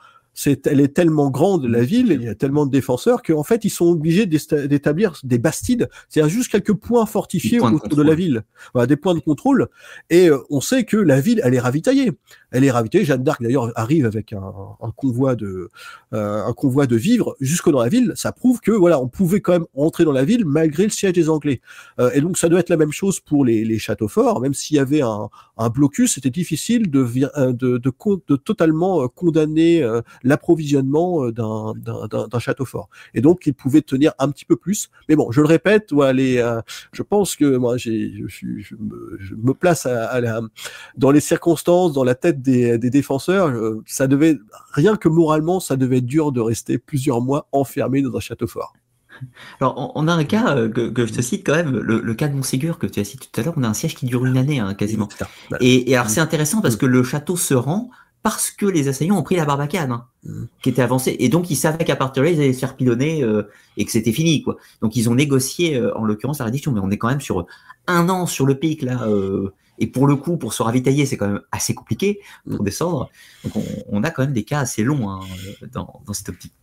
Elle est tellement grande, la ville, il y a tellement de défenseurs qu'en fait, ils sont obligés d'établir des bastides, c'est-à-dire juste quelques points fortifiés autour de la ville. Voilà, des points de contrôle. Et on sait que la ville, elle est ravitaillée. Jeanne d'Arc, d'ailleurs, arrive avec un convoi de vivres jusque dans la ville. Ça prouve que, on pouvait quand même entrer dans la ville malgré le siège des Anglais. Et donc, ça doit être la même chose pour les châteaux forts. Même s'il y avait un blocus, c'était difficile de totalement condamner l'approvisionnement d'un château fort. Et donc, il pouvait tenir un petit peu plus. Mais bon, je le répète, je pense que moi, je me place dans les circonstances, dans la tête des défenseurs. Ça devait, rien que moralement, ça devait être dur de rester plusieurs mois enfermé dans un château fort. Alors, on a un cas que je te cite quand même, le cas de Montségur que tu as cité tout à l'heure. On a un siège qui dure une année, quasiment. Et alors, c'est intéressant parce que le château se rend parce que les assaillants ont pris la Barbacane, qui était avancée, et donc ils savaient qu'à partir de là, ils allaient se faire pilonner et que c'était fini, quoi. Donc ils ont négocié, en l'occurrence, la reddition, mais on est quand même sur un an sur le pic, là, et pour le coup, pour se ravitailler, c'est quand même assez compliqué pour descendre. Donc on a quand même des cas assez longs dans cette optique.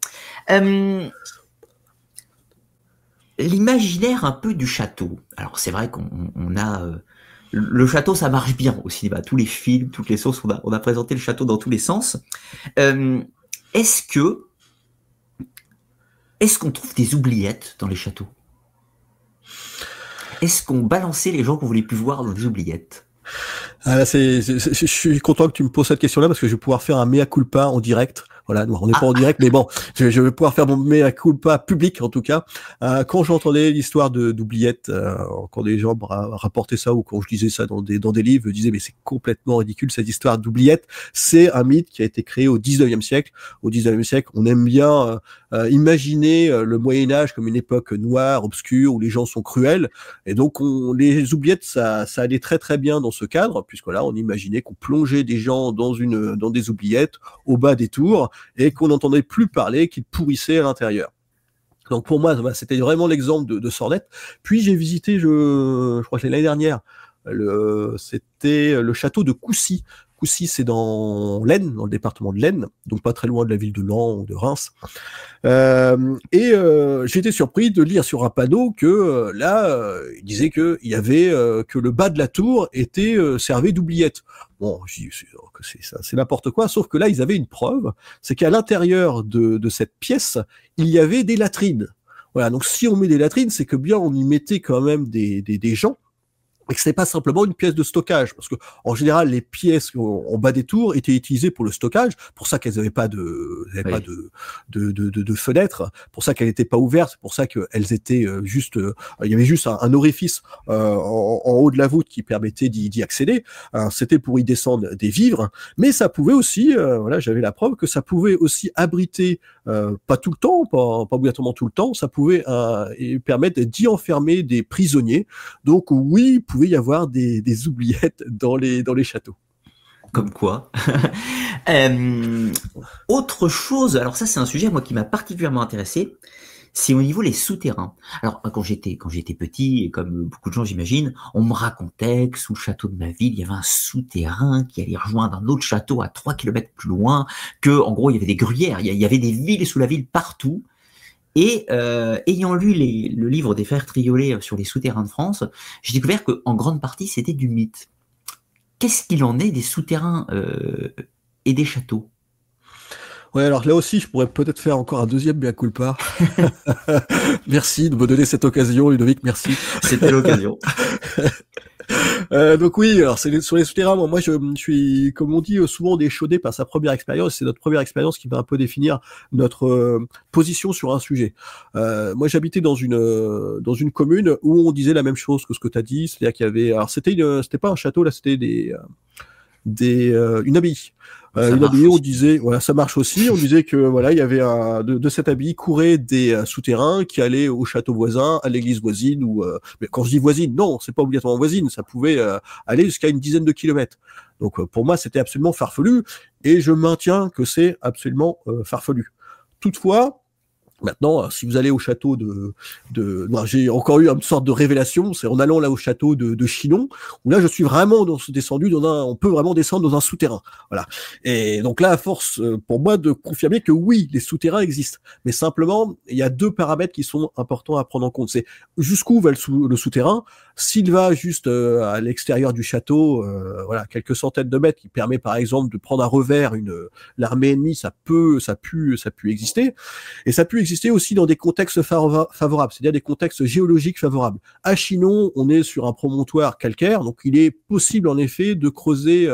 L'imaginaire un peu du château. Alors c'est vrai qu'on a... le château, ça marche bien au cinéma. Tous les films, toutes les sauces, on a présenté le château dans tous les sens. Est-ce qu'on trouve des oubliettes dans les châteaux? Est-ce qu'on balançait les gens qu'on voulait plus voir dans des oubliettes? Je suis content que tu me poses cette question-là, parce que je vais pouvoir faire un mea culpa en direct. Voilà, on n'est pas en direct, mais bon, je vais pouvoir faire mon mea culpa public, en tout cas. Quand j'entendais l'histoire d'oubliettes, quand des gens rapportaient ça, ou quand je lisais ça dans des livres, je disais, mais c'est complètement ridicule, cette histoire d'oubliettes. C'est un mythe qui a été créé au 19e siècle. Au 19e siècle, on aime bien imaginer le Moyen-Âge comme une époque noire, obscure, où les gens sont cruels. Et donc, les oubliettes, ça allait très très bien dans ce cadre, puisque là, on imaginait qu'on plongeait des gens dans des oubliettes, au bas des tours, et qu'on n'entendait plus parler, qu'ils pourrissaient à l'intérieur. Donc pour moi, c'était vraiment l'exemple de Sornette. Puis j'ai visité, je crois que c'est l'année dernière, c'était le château de Coucy. Coucy, c'est dans l'Aisne, dans le département de l'Aisne, donc pas très loin de la ville de Laon ou de Reims. J'ai été surpris de lire sur un panneau que il disait que il y avait que le bas de la tour était servi d'oubliettes. Bon, c'est n'importe quoi, sauf que là, ils avaient une preuve, c'est qu'à l'intérieur de cette pièce, il y avait des latrines. Voilà, donc si on met des latrines, c'est que bien on y mettait quand même des gens. et que c'était pas simplement une pièce de stockage, parce que en général les pièces en bas des tours étaient utilisées pour le stockage, pour ça qu'elles n'avaient pas de fenêtre, pour ça qu'elles n'étaient pas ouvertes, c'est pour ça qu'elles étaient juste, il y avait juste un orifice en haut de la voûte qui permettait d'y accéder. C'était pour y descendre des vivres, mais ça pouvait aussi, voilà, j'avais la preuve que ça pouvait aussi abriter, pas tout le temps, pas obligatoirement tout le temps, ça pouvait permettre d'y enfermer des prisonniers. Donc oui, il pouvait y avoir des oubliettes dans les châteaux. Comme quoi. Autre chose, alors ça c'est un sujet moi qui m'a particulièrement intéressé, c'est au niveau des souterrains. Alors quand j'étais petit, et comme beaucoup de gens j'imagine, on me racontait que sous le château de ma ville, il y avait un souterrain qui allait rejoindre un autre château à 3 kilomètres plus loin, que en gros il y avait des gruyères, il y avait des villes sous la ville partout. Et ayant lu le livre des frères Triolet sur les souterrains de France, j'ai découvert qu'en grande partie c'était du mythe. Qu'est-ce qu'il en est des souterrains et des châteaux? Ouais, alors là aussi, je pourrais peut-être faire encore un deuxième mea culpa. Merci de me donner cette occasion, Ludovic, merci. C'était l'occasion. Donc oui, alors sur les souterrains, moi je suis, comme on dit, souvent déchaudé par sa première expérience. C'est notre première expérience qui va un peu définir notre position sur un sujet. Moi j'habitais dans une commune où on disait la même chose que ce que tu as dit, c'est-à-dire qu'il y avait, alors c'était pas un château, là c'était une abbaye. Une abbaye, on disait, voilà, ça marche aussi. On disait que voilà, il y avait de cette abbaye couraient des souterrains qui allaient au château voisin, à l'église voisine, ou mais quand je dis voisine, non, c'est pas obligatoirement voisine, ça pouvait aller jusqu'à une dizaine de kilomètres. Donc pour moi, c'était absolument farfelu, et je maintiens que c'est absolument farfelu. Toutefois, maintenant, si vous allez au château moi, j'ai encore eu une sorte de révélation, c'est en allant là au château de Chinon, où là je suis vraiment descendu on peut vraiment descendre dans un souterrain. Voilà. Et donc là, à force, pour moi, de confirmer que oui, les souterrains existent. Mais simplement, il y a deux paramètres qui sont importants à prendre en compte. C'est jusqu'où va le souterrain. S'il va juste à l'extérieur du château, voilà, quelques centaines de mètres, qui permet par exemple de prendre à revers l'armée ennemie, ça peut exister. Et ça peut exister aussi dans des contextes favorables, c'est-à-dire des contextes géologiques favorables. À Chinon, on est sur un promontoire calcaire, donc il est possible en effet de creuser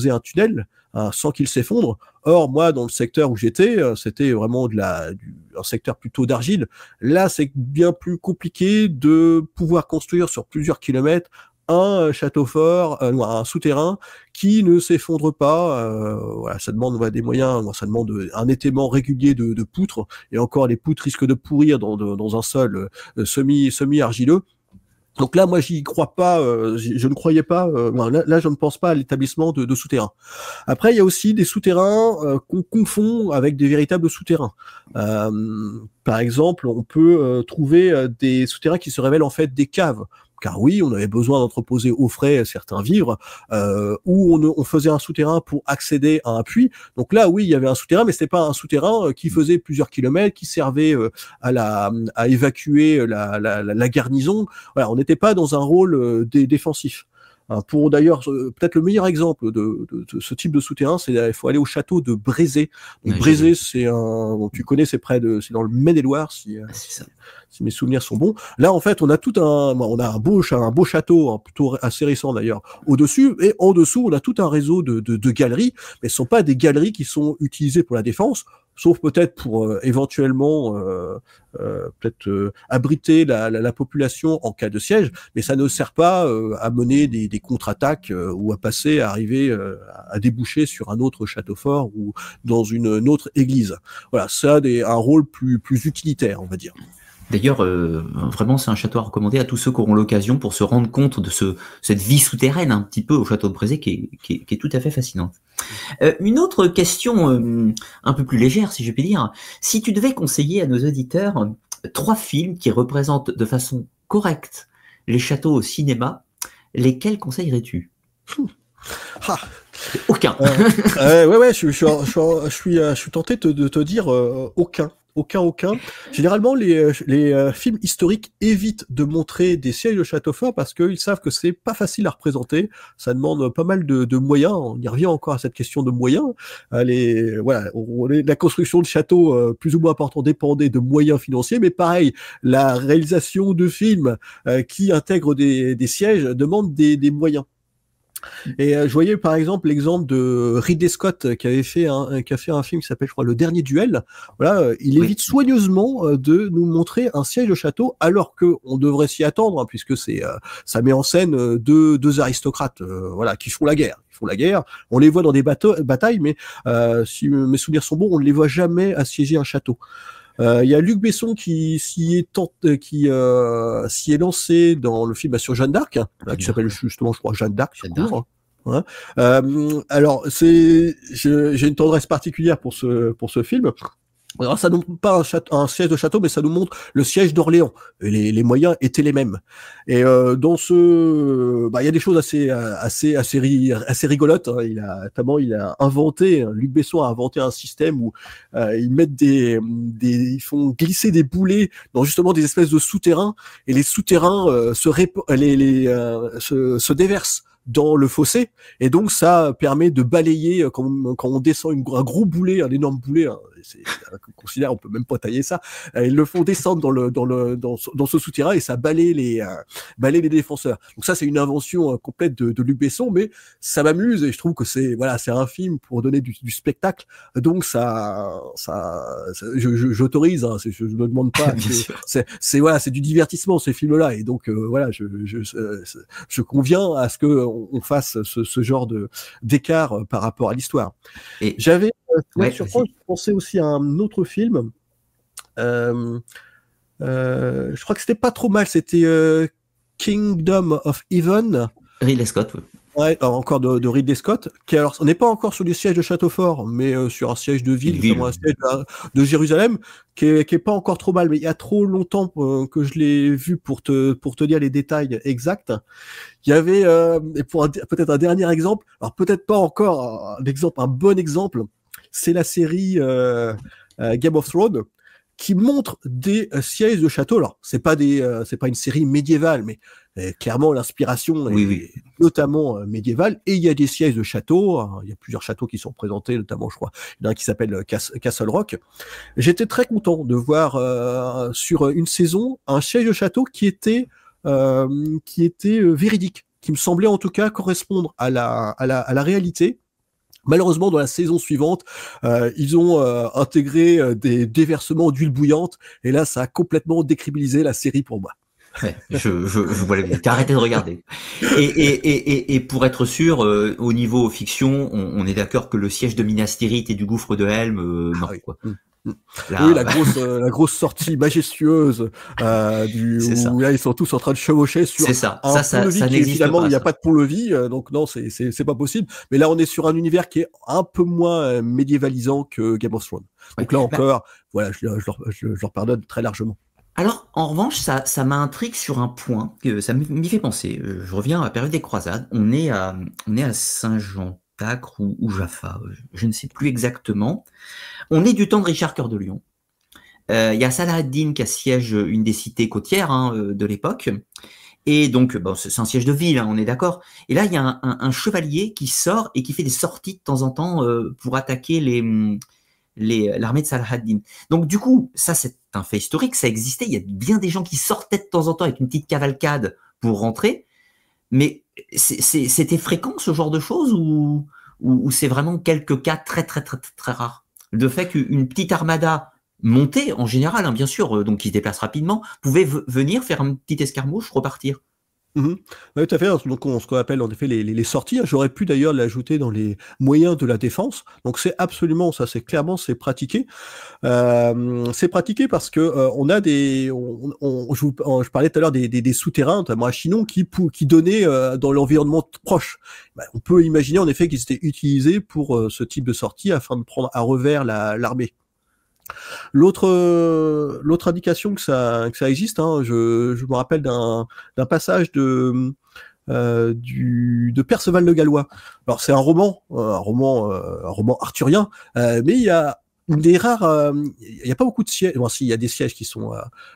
un tunnel sans qu'il s'effondre. Or, moi, dans le secteur où j'étais, c'était vraiment un secteur plutôt d'argile. Là, c'est bien plus compliqué de pouvoir construire sur plusieurs kilomètres un château fort, un souterrain qui ne s'effondre pas. Voilà, ça demande des moyens, ça demande un étaiement régulier de poutres, et encore les poutres risquent de pourrir dans un sol semi-argileux. Donc là, moi, j'y crois pas. Je ne croyais pas. Là, je ne pense pas à l'établissement de souterrains. Après, il y a aussi des souterrains qu'on confond avec des véritables souterrains. Par exemple, on peut trouver des souterrains qui se révèlent en fait des caves. Car oui, on avait besoin d'entreposer au frais certains vivres, où on faisait un souterrain pour accéder à un puits. Donc là, oui, il y avait un souterrain, mais c'était pas un souterrain qui faisait plusieurs kilomètres, qui servait à évacuer la garnison. Voilà, on n'était pas dans un rôle défensif. Pour d'ailleurs, peut-être le meilleur exemple de ce type de souterrain, c'est il faut aller au château de Brézé. Donc Brézé, c'est tu connais, c'est dans le Maine-et-Loire, si mes souvenirs sont bons. Là, en fait, on a un beau château, plutôt assez récent d'ailleurs, au-dessus, et en dessous, on a tout un réseau de galeries, mais ce sont pas des galeries qui sont utilisées pour la défense, sauf peut-être pour éventuellement abriter la population en cas de siège, mais ça ne sert pas à mener des contre-attaques ou à arriver à déboucher sur un autre château fort ou dans une autre église. Voilà, ça a un rôle plus utilitaire, on va dire. D'ailleurs, vraiment, c'est un château à recommander à tous ceux qui auront l'occasion pour se rendre compte de cette vie souterraine un petit peu au château de Brézé qui est tout à fait fascinante. Une autre question un peu plus légère, si je puis dire. Si tu devais conseiller à nos auditeurs 3 films qui représentent de façon correcte les châteaux au cinéma, lesquels conseillerais-tu? Aucun. Ouais, je suis tenté de te dire aucun. Aucun. Généralement, les films historiques évitent de montrer des sièges de château fort parce qu'ils savent que c'est pas facile à représenter. Ça demande pas mal de moyens. On y revient encore à cette question de moyens. La construction de châteaux plus ou moins importants dépendait de moyens financiers, mais pareil, la réalisation de films qui intègrent des sièges demande des moyens. Et je voyais par exemple l'exemple de Ridley Scott qui a fait un film qui s'appelle, je crois, Le Dernier Duel. Voilà, il évite soigneusement de nous montrer un siège de château, alors que on devrait s'y attendre, hein, puisque ça met en scène deux aristocrates, voilà, qui font la guerre. On les voit dans des batailles, mais si mes souvenirs sont bons, on ne les voit jamais assiéger un château. Il y a Luc Besson qui s'y est lancé dans le film sur Jeanne d'Arc, qui s'appelle justement, je crois, Jeanne d'Arc. Ouais. Alors j'ai une tendresse particulière pour ce film. Alors, ça nous montre pas un siège de château, mais ça nous montre le siège d'Orléans. Et les moyens étaient les mêmes. Et dans il y a des choses assez rigolotes. Hein. Il a inventé, Luc Besson a inventé un système où ils font glisser des boulets dans justement des espèces de souterrains, et les souterrains se déversent dans le fossé, et donc ça permet de balayer quand on descend un gros boulet, un énorme boulet, hein, on considère, on peut même pas tailler ça, ils le font descendre dans ce souterrain, et ça balaye les défenseurs. Donc ça, c'est une invention complète de Luc Besson, mais ça m'amuse, et je trouve que c'est un film pour donner du spectacle, donc j'autorise, hein, je me demande pas, c'est du divertissement, ces films-là, et donc je conviens à ce que on fasse ce genre d'écart par rapport à l'histoire. Et j'avais je pensais aussi à un autre film. Je crois que c'était pas trop mal. C'était Kingdom of Heaven. Ridley Scott. Oui. Ouais, encore de Ridley Scott, qui alors on n'est pas encore sur le siège de Châteaufort, mais sur un siège de ville, notamment un siège de Jérusalem, qui est pas encore trop mal, mais il y a trop longtemps que je l'ai vu pour te dire les détails exacts. Il y avait peut-être un dernier exemple, alors peut-être pas encore un bon exemple, c'est la série Game of Thrones, qui montre des sièges de château. Alors, c'est pas une série médiévale, mais clairement l'inspiration est notamment médiévale. Et il y a des sièges de château. Hein, il y a plusieurs châteaux qui sont présentés, notamment, je crois, il y en a un qui s'appelle Castle Rock. J'étais très content de voir sur une saison un siège de château qui était véridique, qui me semblait en tout cas correspondre à la réalité. Malheureusement, dans la saison suivante, ils ont intégré des déversements d'huile bouillante, et là, ça a complètement décrédibilisé la série pour moi. Ouais, je vois la vidéo. T'as arrêté de regarder. Et pour être sûr, au niveau fiction, on est d'accord que le siège de Minas Tirith et du gouffre de Helm, non, quoi. Là, oui, la grosse sortie majestueuse où là ils sont tous en train de chevaucher sur un pont-levis qui évidemment il n'y a pas de pont-levis, donc non, c'est pas possible. Mais là on est sur un univers qui est un peu moins médiévalisant que Game of Thrones. Donc là encore, je leur pardonne très largement. Alors, en revanche, ça m'intrigue sur un point que ça m'y fait penser. Je reviens à la période des croisades. On est à Saint-Jean-d'Acre ou Jaffa, je ne sais plus exactement. On est du temps de Richard Cœur de Lion. Il y a Salah ad-Din qui assiège une des cités côtières de l'époque. Et donc, c'est un siège de ville, hein, on est d'accord. Et là, il y a un chevalier qui sort et qui fait des sorties de temps en temps pour attaquer l'armée de Salah ad-Din. Donc, du coup, ça, c'est un fait historique, ça existait. Il y a bien des gens qui sortaient de temps en temps avec une petite cavalcade pour rentrer. Mais c'était fréquent, ce genre de choses, ou c'est vraiment quelques cas très, très, très, très rares? Le fait qu'une petite armada montée, en général, hein, bien sûr, donc qui se déplace rapidement, pouvait venir faire une petite escarmouche, repartir. Oui, tout à fait. Donc, ce qu'on appelle en effet les sorties. J'aurais pu d'ailleurs l'ajouter dans les moyens de la défense. Donc, c'est absolument ça. C'est pratiqué. C'est pratiqué parce que on a je parlais tout à l'heure des souterrains, notamment à Chinon, qui donnaient dans l'environnement proche. On peut imaginer en effet qu'ils étaient utilisés pour ce type de sortie afin de prendre à revers l'armée. L'autre indication que ça existe, hein, je me rappelle d'un passage de Perceval le Gallois. Alors c'est un roman arthurien, mais il y a une des rares, il y a pas beaucoup de sièges. Bon, si, il y a des sièges qui sont,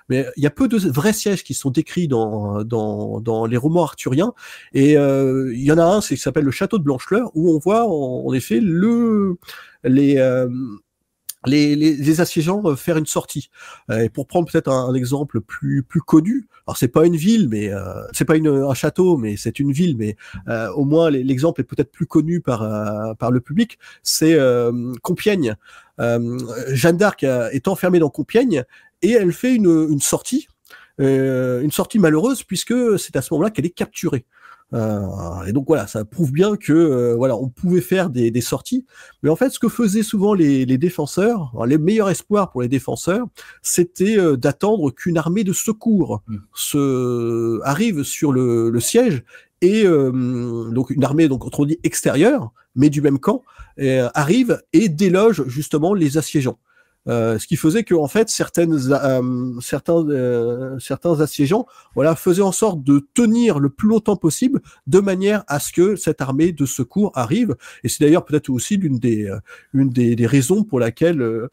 mais il y a peu de vrais sièges qui sont décrits dans les romans arthuriens. Et il y en a un, c'est qui s'appelle le château de Blanchefleur, où on voit en effet les euh, les assiégeants faire une sortie. Et pour prendre peut-être un exemple plus connu, alors c'est pas une ville, mais c'est pas un château, mais c'est une ville, mais au moins l'exemple est peut-être plus connu par le public. C'est Compiègne. Jeanne d'Arc est enfermée dans Compiègne et elle fait une sortie. Une sortie malheureuse puisque c'est à ce moment-là qu'elle est capturée. Et donc voilà, ça prouve bien que voilà, on pouvait faire des sorties, mais en fait, ce que faisaient souvent les défenseurs, alors, les meilleurs espoirs pour les défenseurs, c'était d'attendre qu'une armée de secours arrive sur le siège et donc une armée, donc autrement dit extérieure, mais du même camp, arrive et déloge justement les assiégeants. Ce qui faisait que en fait certains assiégeants voilà faisaient en sorte de tenir le plus longtemps possible de manière à ce que cette armée de secours arrive, et c'est d'ailleurs peut-être aussi une des raisons pour laquelle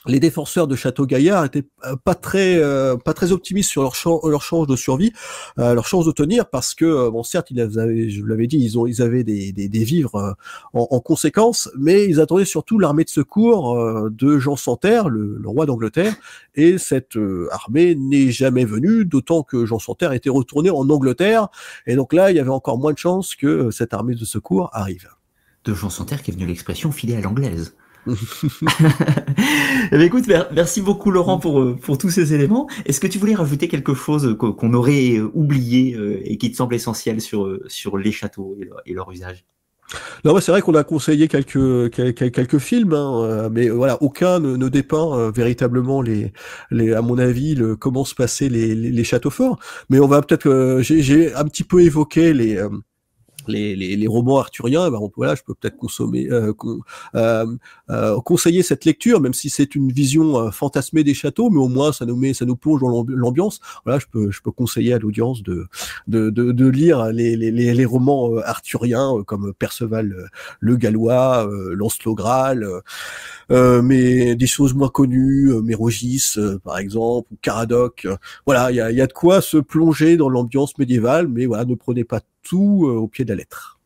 les défenseurs de Château-Gaillard étaient pas très optimistes sur leur chance de survie, leur chance de tenir, parce que bon, certes, je vous l'avais dit, ils avaient des vivres en conséquence, mais ils attendaient surtout l'armée de secours de Jean sans Terre, le roi d'Angleterre, et cette armée n'est jamais venue, d'autant que Jean sans Terre était retourné en Angleterre, et donc là, il y avait encore moins de chances que cette armée de secours arrive. De Jean sans Terre qui est venu l'expression filée à l'anglaise. Eh bien, écoute, merci beaucoup Laurent pour tous ces éléments. Est-ce que tu voulais rajouter quelque chose qu'on aurait oublié et qui te semble essentiel sur les châteaux et leur usage? Non, c'est vrai qu'on a conseillé quelques films, hein, mais voilà, aucun ne dépeint véritablement à mon avis, comment se passaient les châteaux forts. Mais on va peut-être, j'ai un petit peu évoqué les romans arthuriens, ben voilà, je peux peut-être conseiller cette lecture, même si c'est une vision fantasmée des châteaux, mais au moins ça nous plonge dans l'ambiance. Voilà, je peux conseiller à l'audience de lire les romans arthuriens comme Perceval le Gallois, Lancelot Graal, mais des choses moins connues, Mérogis par exemple, ou Caradoc. Voilà, il y a de quoi se plonger dans l'ambiance médiévale, mais voilà, ne prenez pas tout au pied de la lettre.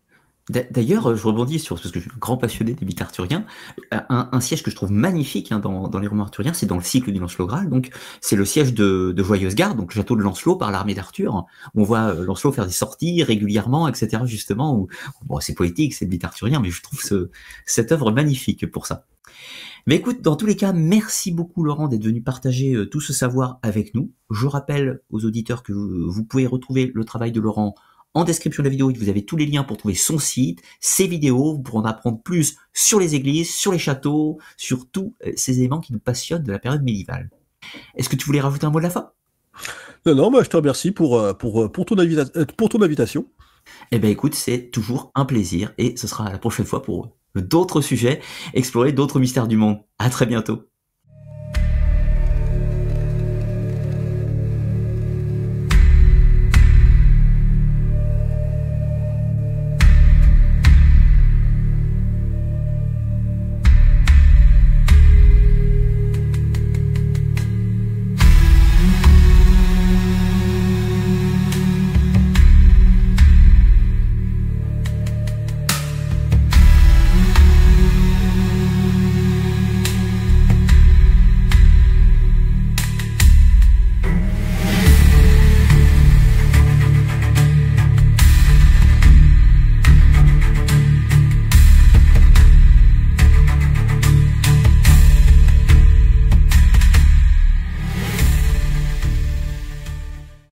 D'ailleurs, je rebondis parce que je suis un grand passionné des mythes arthuriens. Un siège que je trouve magnifique dans les romans arthuriens, c'est dans le cycle du Lancelot Graal. Donc, c'est le siège de Joyeuse Garde, donc le château de Lancelot par l'armée d'Arthur. Où on voit Lancelot faire des sorties régulièrement, etc. Justement, bon, c'est poétique, c'est le mythe arthurien, mais je trouve cette œuvre magnifique pour ça. Mais écoute, dans tous les cas, merci beaucoup Laurent d'être venu partager tout ce savoir avec nous. Je rappelle aux auditeurs que vous pouvez retrouver le travail de Laurent en description de la vidéo. Vous avez tous les liens pour trouver son site, ses vidéos, vous pourrez en apprendre plus sur les églises, sur les châteaux, sur tous ces éléments qui nous passionnent de la période médiévale. Est-ce que tu voulais rajouter un mot de la fin? Non, je te remercie pour ton invitation. Eh ben écoute, c'est toujours un plaisir et ce sera la prochaine fois pour d'autres sujets, explorer d'autres mystères du monde. À très bientôt.